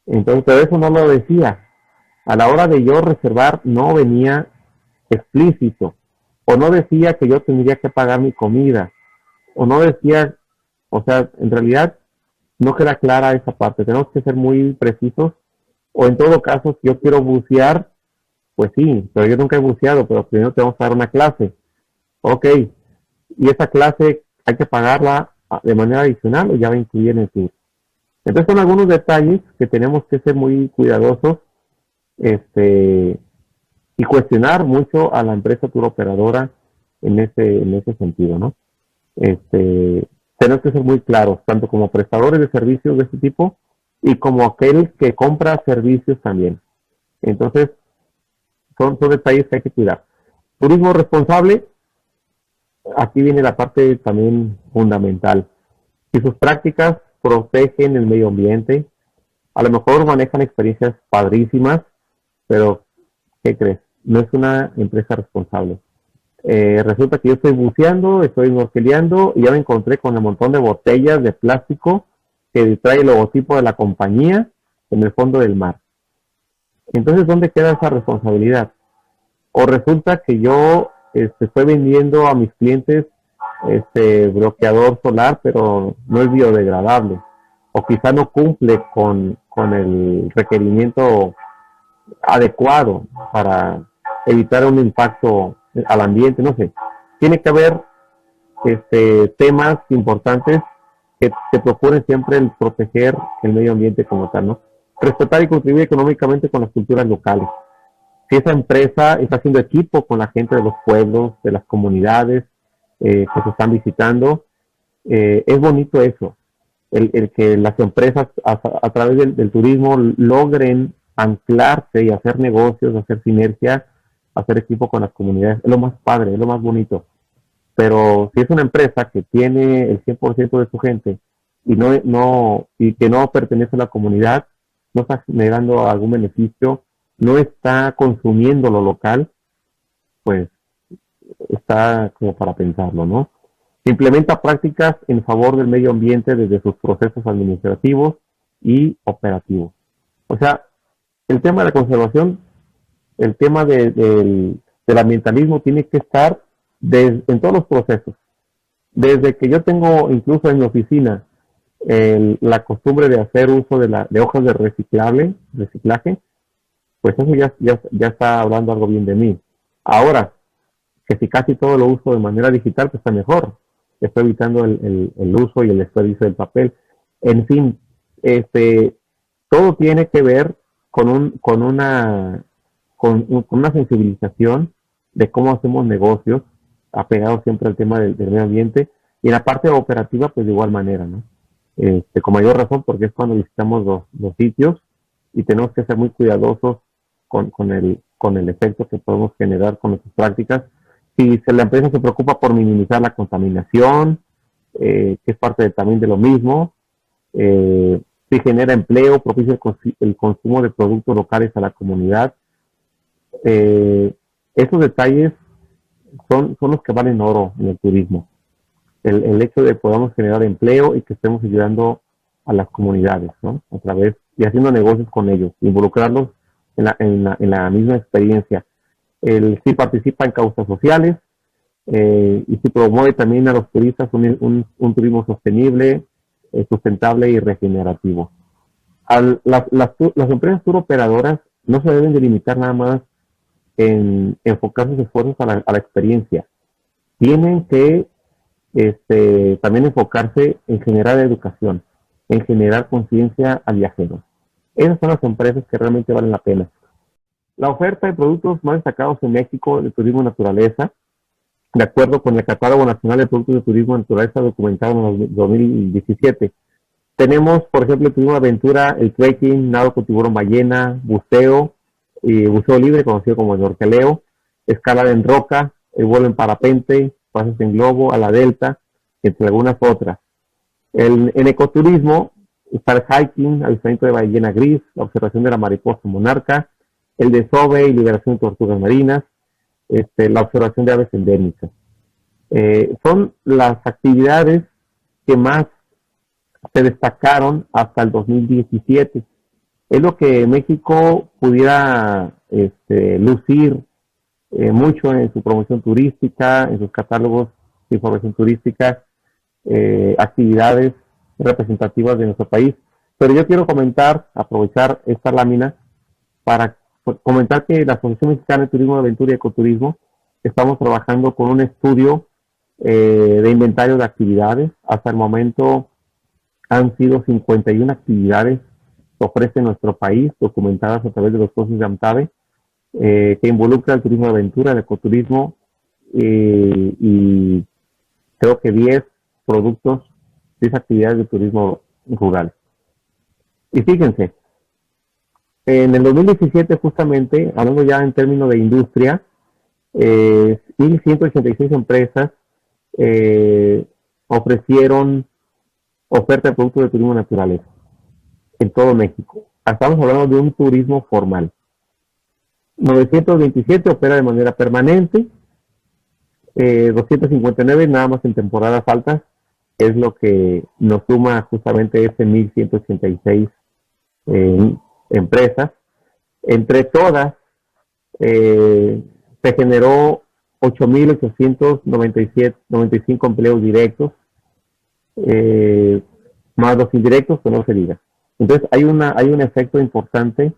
Entonces, pero eso no lo decía. A la hora de yo reservar no venía explícito, o no decía que yo tendría que pagar mi comida, o no decía, o sea, en realidad no queda clara esa parte. Tenemos que ser muy precisos, o en todo caso, si yo quiero bucear, pues sí, pero yo nunca he buceado, pero primero tenemos que dar una clase. Ok, y esa clase hay que pagarla de manera adicional o ya va a incluir en el tour. Entonces son algunos detalles que tenemos que ser muy cuidadosos, y cuestionar mucho a la empresa tour operadora en ese sentido, ¿no? Tenemos que ser muy claros, tanto como prestadores de servicios de este tipo y como aquel que compra servicios también. Entonces, son detalles que hay que cuidar. Turismo responsable, aquí viene la parte también fundamental. Si sus prácticas protegen el medio ambiente, a lo mejor manejan experiencias padrísimas, pero ¿qué crees? No es una empresa responsable. Resulta que yo estoy buceando, estoy snorkeleando y ya me encontré con un montón de botellas de plástico que trae el logotipo de la compañía en el fondo del mar. Entonces, ¿dónde queda esa responsabilidad? O resulta que yo estoy vendiendo a mis clientes bloqueador solar, pero no es biodegradable, o quizá no cumple con el requerimiento adecuado para evitar un impacto al ambiente, no sé. Tiene que haber temas importantes que te procuren siempre el proteger el medio ambiente como tal, ¿no? Respetar y contribuir económicamente con las culturas locales. Si esa empresa está haciendo equipo con la gente de los pueblos, de las comunidades que se están visitando, es bonito eso, el que las empresas a través del turismo logren anclarse y hacer negocios, hacer sinergia, hacer equipo con las comunidades. Es lo más padre, es lo más bonito. Pero si es una empresa que tiene el 100% de su gente y que no pertenece a la comunidad, no está generando algún beneficio, no está consumiendo lo local, pues está como para pensarlo, ¿no? Implementa prácticas en favor del medio ambiente desde sus procesos administrativos y operativos. O sea, el tema de la conservación, el tema del ambientalismo tiene que estar en todos los procesos. Desde que yo tengo incluso en mi oficina la costumbre de hacer uso de hojas de reciclaje, pues eso ya está hablando algo bien de mí. Ahora, que si casi todo lo uso de manera digital, pues está mejor. Estoy evitando el uso y el desperdicio del papel. En fin, todo tiene que ver con una sensibilización de cómo hacemos negocios, apegado siempre al tema del medio ambiente, y en la parte operativa, pues de igual manera, ¿no? Con mayor razón, porque es cuando visitamos los sitios y tenemos que ser muy cuidadosos con el efecto que podemos generar con nuestras prácticas. Si la empresa se preocupa por minimizar la contaminación, que es parte también de lo mismo, si genera empleo, propicia el consumo de productos locales a la comunidad, esos detalles son los que valen oro en el turismo. El hecho de que podamos generar empleo y que estemos ayudando a las comunidades, ¿no? A través y haciendo negocios con ellos, involucrarlos en la misma experiencia. Si participa en causas sociales y si promueve también a los turistas un turismo sostenible, sustentable y regenerativo. Las empresas tour operadoras no se deben de limitar nada más en enfocar sus esfuerzos a la experiencia. Tienen que también enfocarse en generar educación, en generar conciencia al viajero. Esas son las empresas que realmente valen la pena. La oferta de productos más destacados en México de turismo naturaleza, de acuerdo con el Catálogo Nacional de Productos de Turismo Naturaleza documentado en 2017. Tenemos, por ejemplo, el turismo de aventura, el trekking, nado con tiburón ballena, buceo libre, conocido como snorkeleo, escalada en roca, el vuelo en parapente, pases en globo, a la delta, entre algunas otras. En ecoturismo está el hiking, avistamiento de ballena gris, la observación de la mariposa monarca, el desove y liberación de tortugas marinas, la observación de aves endémicas. Son las actividades que más se destacaron hasta el 2017. Es lo que México pudiera lucir mucho en su promoción turística, en sus catálogos de información turística, actividades representativas de nuestro país. Pero yo quiero aprovechar esta lámina para comentar que la Asociación Mexicana de Turismo de Aventura y Ecoturismo estamos trabajando con un estudio de inventario de actividades. Hasta el momento han sido 51 actividades que ofrece nuestro país, documentadas a través de los socios de AMTAVE, que involucra el turismo de aventura, el ecoturismo y creo que 10 productos, 10 actividades de turismo rural. Y fíjense, en el 2017 justamente, hablando ya en términos de industria, 1.186 empresas ofrecieron oferta de productos de turismo naturaleza en todo México. Estamos hablando de un turismo formal. 927 opera de manera permanente, 259 nada más en temporadas altas, es lo que nos suma justamente ese 1.186 empresas. Entre todas se generó 8.895 empleos directos, más los indirectos, que no se diga. Entonces hay un efecto importante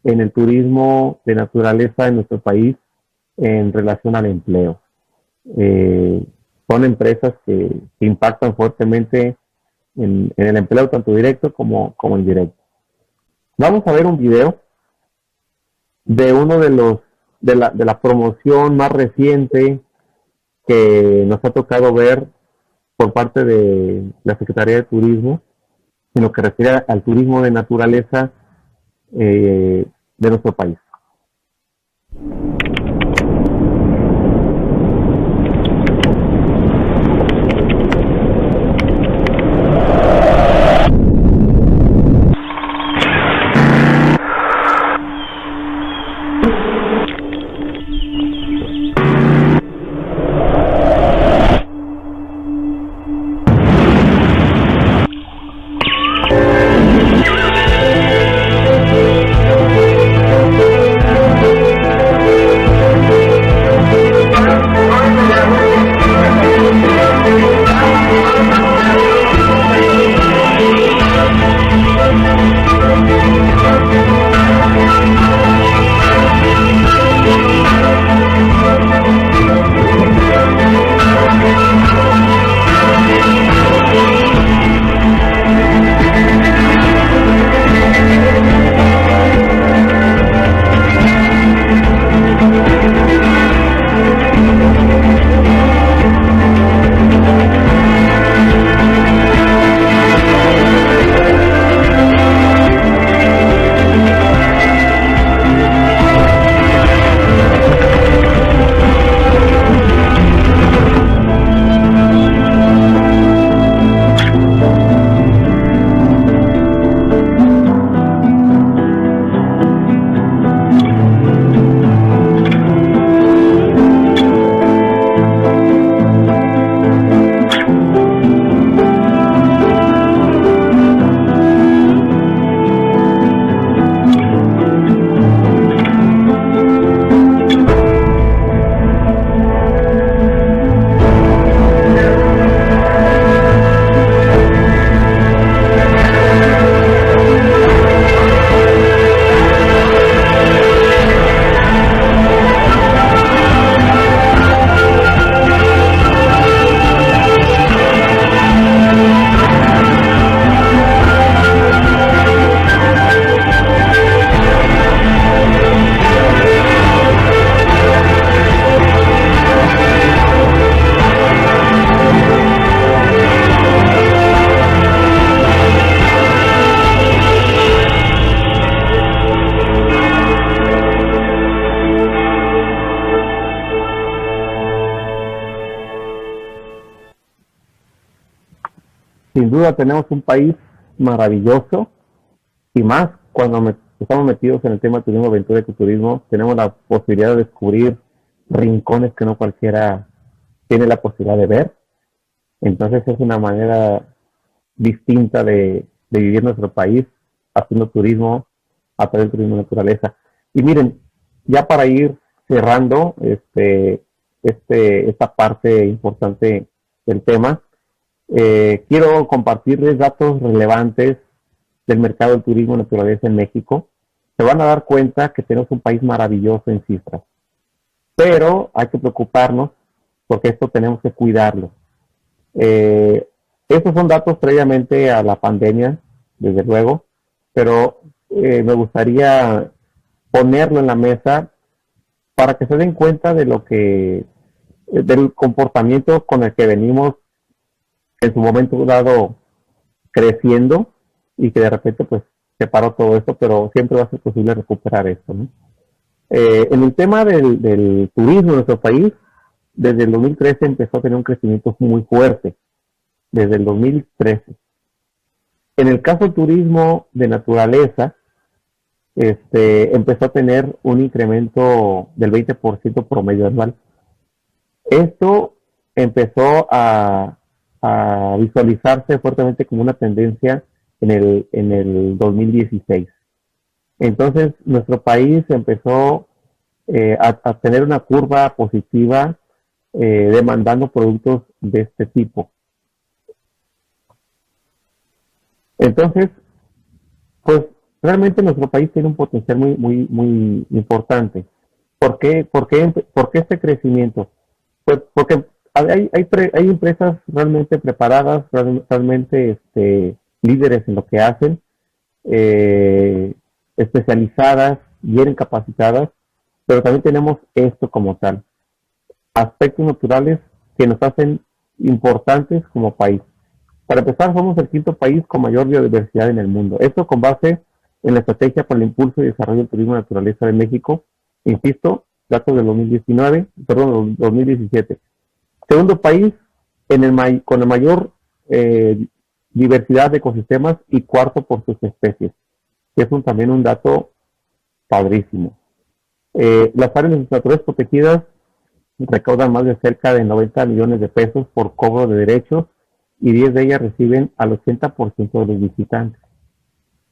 en el turismo de naturaleza en nuestro país en relación al empleo. Son empresas que impactan fuertemente en el empleo tanto directo como indirecto. Vamos a ver un video de uno de la promoción más reciente que nos ha tocado ver por parte de la Secretaría de Turismo, en lo que refiere al turismo de naturaleza de nuestro país. Sin duda tenemos un país maravilloso y más cuando estamos metidos en el tema de turismo, aventura y ecoturismo, tenemos la posibilidad de descubrir rincones que no cualquiera tiene la posibilidad de ver. Entonces es una manera distinta de vivir nuestro país, haciendo turismo a través del turismo de naturaleza. Y miren, ya para ir cerrando esta parte importante del tema, quiero compartirles datos relevantes del mercado del turismo de naturaleza en México. Se van a dar cuenta que tenemos un país maravilloso en cifras, pero hay que preocuparnos porque esto tenemos que cuidarlo. Estos son datos previamente a la pandemia, desde luego, pero me gustaría ponerlo en la mesa para que se den cuenta de del comportamiento con el que venimos en su momento dado creciendo y que de repente pues se paró todo esto, pero siempre va a ser posible recuperar esto, ¿no? En el tema del turismo en nuestro país, desde el 2013 empezó a tener un crecimiento muy fuerte, desde el 2013. En el caso del turismo de naturaleza, empezó a tener un incremento del 20% promedio anual. Esto empezó a visualizarse fuertemente como una tendencia en el 2016. Entonces, nuestro país empezó a tener una curva positiva demandando productos de este tipo. Entonces, pues realmente nuestro país tiene un potencial muy importante. ¿Por qué este crecimiento? Pues porque hay empresas realmente preparadas, realmente líderes en lo que hacen, especializadas, bien capacitadas, pero también tenemos esto como tal, aspectos naturales que nos hacen importantes como país. Para empezar, somos el quinto país con mayor biodiversidad en el mundo. Esto con base en la Estrategia para el Impulso y Desarrollo del Turismo de Naturaleza de México. Insisto, datos del 2017. Segundo país con la mayor diversidad de ecosistemas y cuarto por sus especies. Es también un dato padrísimo. Las áreas naturales protegidas recaudan más de cerca de 90 millones de pesos por cobro de derechos y 10 de ellas reciben al 80% de los visitantes.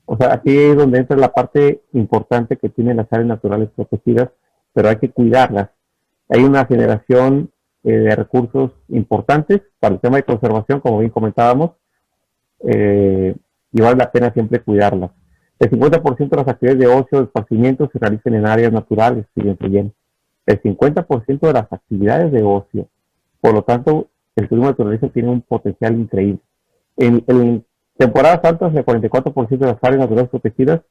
O sea, aquí es donde entra la parte importante que tienen las áreas naturales protegidas, pero hay que cuidarlas. Hay una generación de recursos importantes para el tema de conservación, como bien comentábamos, y vale la pena siempre cuidarlas. El 50% de las actividades de ocio, de esparcimiento se realizan en áreas naturales, fíjense bien. El 50% de las actividades de ocio. Por lo tanto, el turismo de naturaleza tiene un potencial increíble. En temporadas altas, el 44% de las áreas naturales protegidas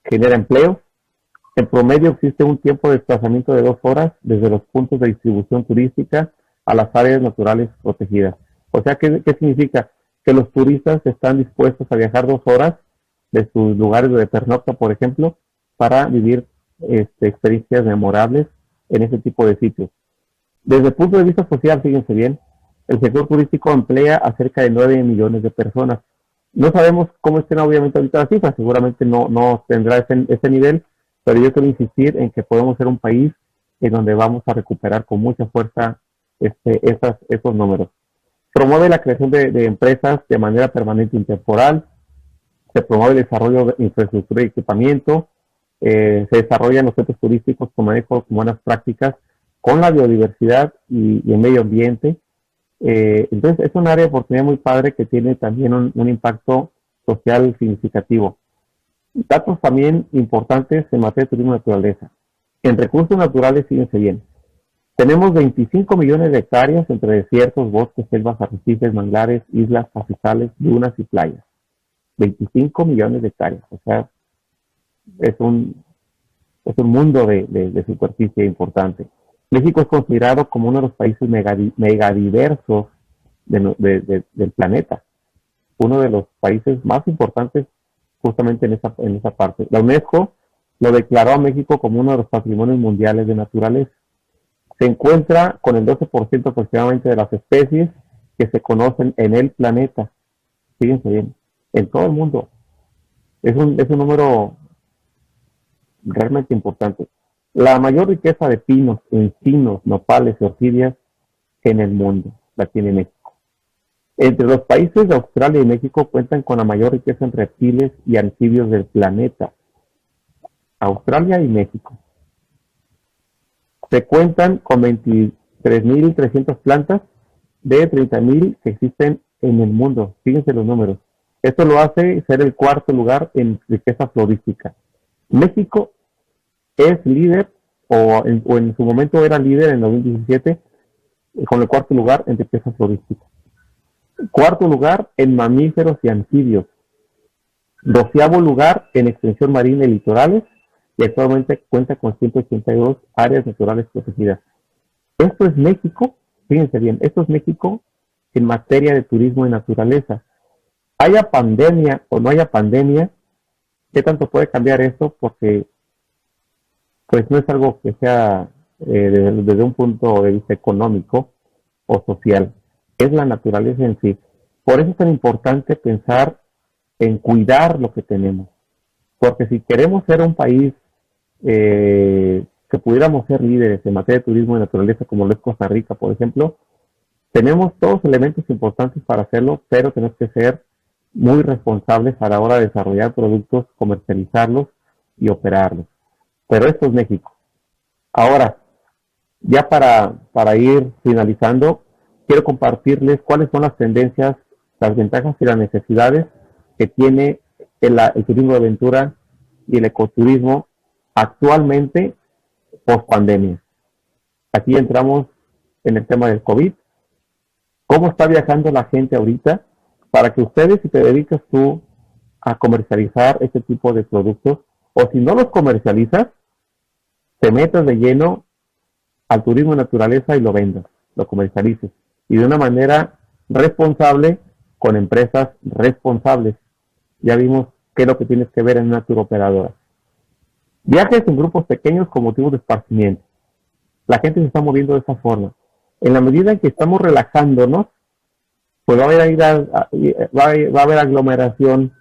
genera empleo. En promedio existe un tiempo de desplazamiento de 2 horas desde los puntos de distribución turística a las áreas naturales protegidas. O sea, ¿qué significa? Que los turistas están dispuestos a viajar 2 horas de sus lugares de pernocta, por ejemplo, para vivir experiencias memorables en ese tipo de sitios. Desde el punto de vista social, fíjense bien, el sector turístico emplea a cerca de 9 millones de personas. No sabemos cómo estén obviamente ahorita las cifras, seguramente no tendrá ese nivel, pero yo quiero insistir en que podemos ser un país en donde vamos a recuperar con mucha fuerza esos números. Promueve la creación de empresas de manera permanente y temporal, se promueve el desarrollo de infraestructura y equipamiento, se desarrollan los centros turísticos con manejo con buenas prácticas, con la biodiversidad y el medio ambiente. Entonces es un área de oportunidad muy padre que tiene también un impacto social significativo. Datos también importantes en materia de turismo de naturaleza. En recursos naturales, fíjense bien, tenemos 25 millones de hectáreas entre desiertos, bosques, selvas, arrecifes, manglares, islas, pastizales, dunas y playas. 25 millones de hectáreas, o sea, es un mundo de superficie importante. México es considerado como uno de los países megadiversos del planeta, uno de los países más importantes justamente en esa parte. La UNESCO lo declaró a México como uno de los patrimonios mundiales de naturaleza. Se encuentra con el 12% aproximadamente de las especies que se conocen en el planeta. Fíjense bien, en todo el mundo. Es un número realmente importante. La mayor riqueza de pinos, encinos, nopales y orquídeas en el mundo la tiene México. Entre los países de Australia y México cuentan con la mayor riqueza en reptiles y anfibios del planeta. Australia y México. Se cuentan con 23.300 plantas de 30.000 que existen en el mundo. Fíjense los números. Esto lo hace ser el cuarto lugar en riqueza florística. México es líder, o en su momento era líder en 2017, con el cuarto lugar en riqueza florística. Cuarto lugar en mamíferos y anfibios. 12º lugar en extensión marina y litorales, y actualmente cuenta con 182 áreas naturales protegidas. Esto es México, fíjense bien, esto es México en materia de turismo y naturaleza. Haya pandemia o no haya pandemia, ¿qué tanto puede cambiar esto? Porque pues no es algo que sea desde un punto de vista económico o social, es la naturaleza en sí. Por eso es tan importante pensar en cuidar lo que tenemos, porque si queremos ser un país que pudiéramos ser líderes en materia de turismo y naturaleza, como lo es Costa Rica, por ejemplo, tenemos todos los elementos importantes para hacerlo, pero tenemos que ser muy responsables a la hora de desarrollar productos, comercializarlos y operarlos. Pero esto es México. Ahora, ya para ir finalizando, quiero compartirles cuáles son las tendencias, las ventajas y las necesidades que tiene el turismo de aventura y el ecoturismo actualmente post pandemia. Aquí entramos en el tema del COVID. ¿Cómo está viajando la gente ahorita? Para que ustedes, si te dedicas tú a comercializar este tipo de productos, o si no los comercializas, te metas de lleno al turismo de naturaleza y lo vendas, lo comercialices. Y de una manera responsable, con empresas responsables. Ya vimos qué es lo que tienes que ver en una tour operadora. Viajes en grupos pequeños con motivos de esparcimiento. La gente se está moviendo de esa forma. En la medida en que estamos relajándonos, pues va a haber aglomeración,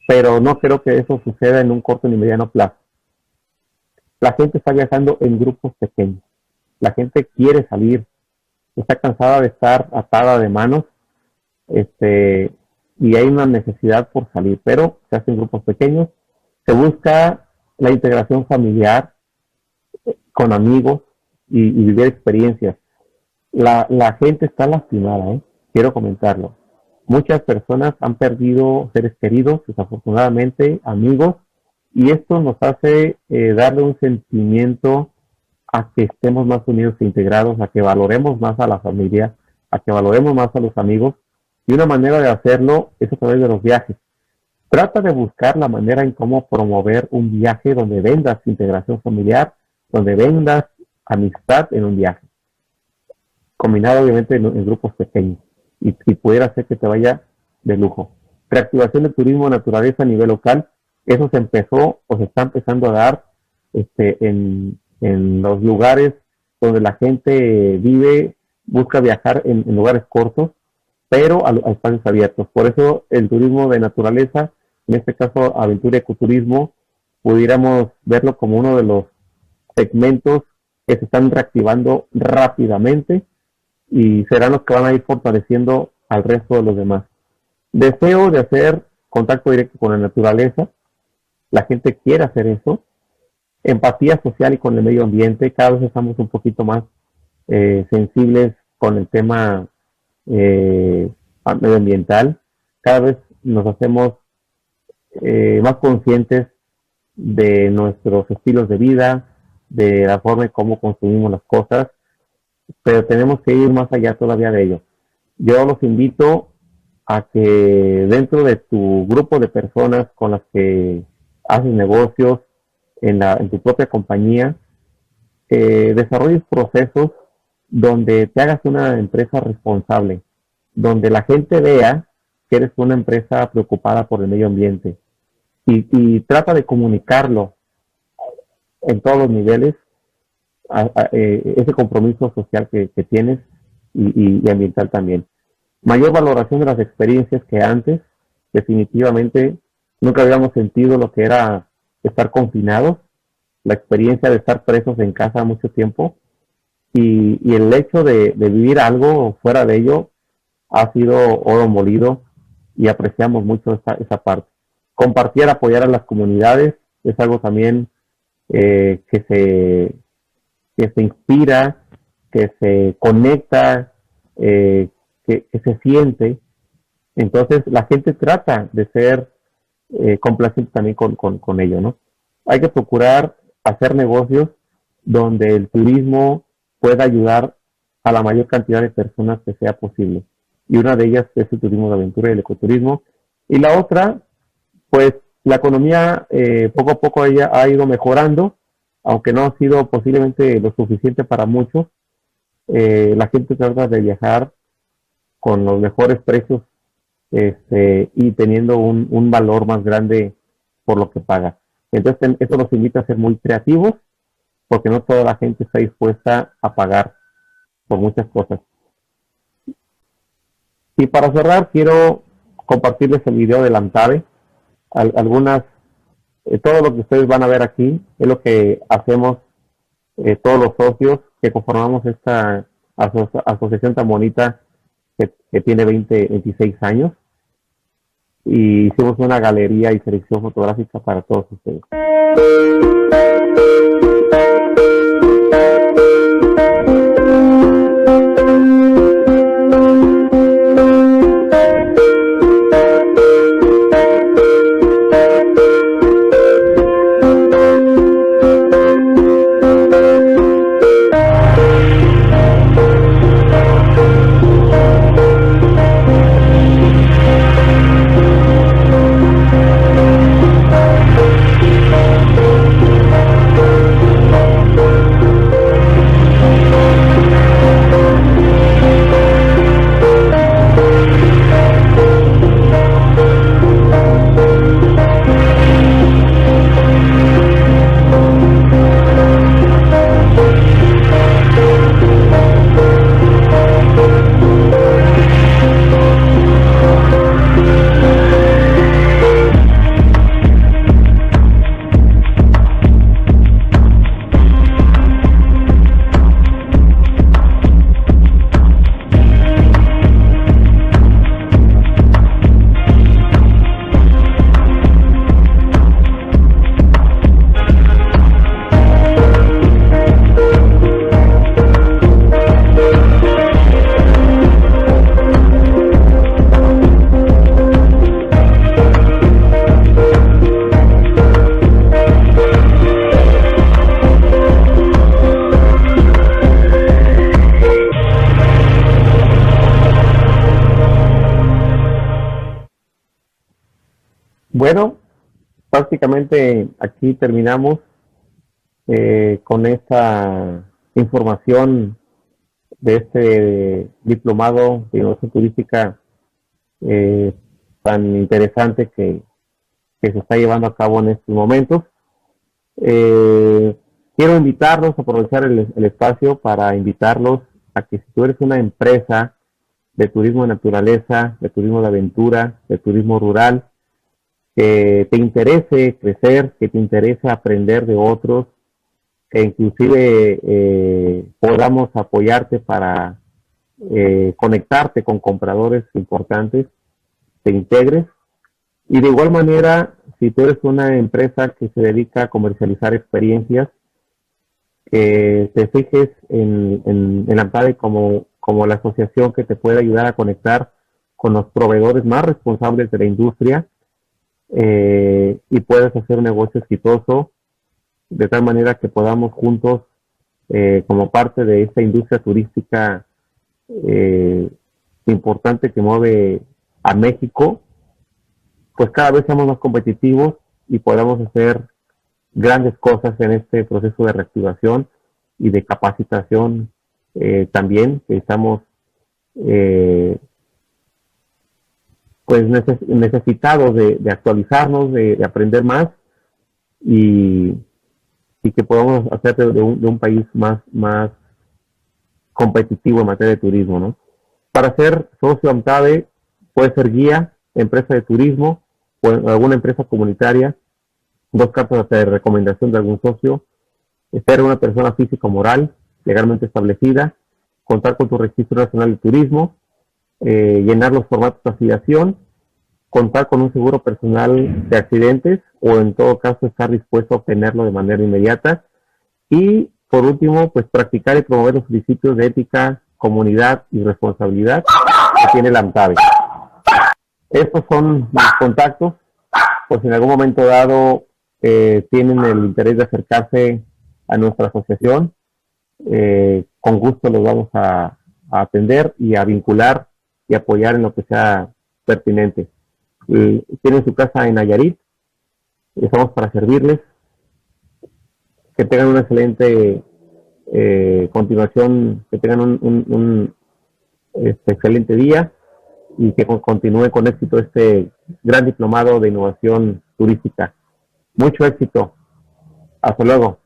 pero no creo que eso suceda en un corto ni mediano plazo. La gente está viajando en grupos pequeños. La gente quiere salir, está cansada de estar atada de manos, y hay una necesidad por salir, pero se hacen grupos pequeños, se busca la integración familiar con amigos y vivir experiencias. La gente está lastimada, quiero comentarlo. Muchas personas han perdido seres queridos, desafortunadamente, amigos, y esto nos hace darle un sentimiento a que estemos más unidos e integrados, a que valoremos más a la familia, a que valoremos más a los amigos, y una manera de hacerlo es a través de los viajes. Trata de buscar la manera en cómo promover un viaje donde vendas integración familiar, donde vendas amistad en un viaje, combinado obviamente en grupos pequeños, y pudiera hacer que te vaya de lujo. Reactivación del turismo de naturaleza a nivel local, eso se empezó o se está empezando a dar en los lugares donde la gente vive, busca viajar en lugares cortos, pero a espacios abiertos. Por eso el turismo de naturaleza, en este caso aventura y ecoturismo, pudiéramos verlo como uno de los segmentos que se están reactivando rápidamente y serán los que van a ir fortaleciendo al resto de los demás. Deseo de hacer contacto directo con la naturaleza, la gente quiere hacer eso. Empatía social y con el medio ambiente, cada vez estamos un poquito más sensibles con el tema medioambiental, cada vez nos hacemos más conscientes de nuestros estilos de vida, de la forma en cómo consumimos las cosas, pero tenemos que ir más allá todavía de ello. Yo los invito a que dentro de tu grupo de personas con las que haces negocios, en tu propia compañía, desarrolles procesos donde te hagas una empresa responsable, donde la gente vea que eres una empresa preocupada por el medio ambiente y trata de comunicarlo en todos los niveles, ese compromiso social que tienes y ambiental también. Mayor valoración de las experiencias que antes, definitivamente nunca habíamos sentido lo que era estar confinados, la experiencia de estar presos en casa mucho tiempo y el hecho de vivir algo fuera de ello ha sido oro molido y apreciamos mucho esa parte. Compartir, apoyar a las comunidades es algo también que se inspira, que se conecta, que se siente. Entonces la gente trata de ser complaciente también con ello, ¿no? Hay que procurar hacer negocios donde el turismo pueda ayudar a la mayor cantidad de personas que sea posible. Y una de ellas es el turismo de aventura y el ecoturismo. Y la otra, pues la economía poco a poco ella ha ido mejorando, aunque no ha sido posiblemente lo suficiente para muchos. La gente trata de viajar con los mejores precios y teniendo un valor más grande por lo que paga. Entonces eso nos invita a ser muy creativos, porque no toda la gente está dispuesta a pagar por muchas cosas. Y para cerrar, quiero compartirles el video de Lantave. Todo lo que ustedes van a ver aquí es lo que hacemos todos los socios que conformamos esta asociación tan bonita que tiene 26 años. Y hicimos una galería y selección fotográfica para todos ustedes. Bueno, prácticamente aquí terminamos con esta información de este diplomado de innovación turística eh, tan interesante que se está llevando a cabo en estos momentos. Quiero invitarlos, aprovechar el espacio para invitarlos a que si tú eres una empresa de turismo de naturaleza, de turismo de aventura, de turismo rural, que te interese crecer, que te interese aprender de otros, que inclusive podamos apoyarte para conectarte con compradores importantes, te integres. Y de igual manera, si tú eres una empresa que se dedica a comercializar experiencias, que te fijes en AMTADE como la asociación que te puede ayudar a conectar con los proveedores más responsables de la industria, y puedes hacer un negocio exitoso de tal manera que podamos juntos, como parte de esta industria turística importante que mueve a México, pues cada vez seamos más competitivos y podamos hacer grandes cosas en este proceso de reactivación y de capacitación, también, que estamos pues necesitados de actualizarnos, de aprender más y que podamos hacer de un país más competitivo en materia de turismo, ¿no? Para ser socio AMTADE, puede ser guía, empresa de turismo o alguna empresa comunitaria, 2 cartas de recomendación de algún socio, ser una persona física o moral legalmente establecida, contar con tu registro nacional de turismo, llenar los formatos de afiliación, contar con un seguro personal de accidentes o en todo caso estar dispuesto a obtenerlo de manera inmediata. Y por último, pues practicar y promover los principios de ética, comunidad y responsabilidad que tiene la AMTADE. Estos son mis contactos, pues si en algún momento dado tienen el interés de acercarse a nuestra asociación, con gusto los vamos a atender y a vincular y apoyar en lo que sea pertinente. Tienen su casa en Nayarit, estamos para servirles. Que tengan una excelente continuación, que tengan un excelente día y que continúe con éxito este gran diplomado de innovación turística. Mucho éxito. Hasta luego.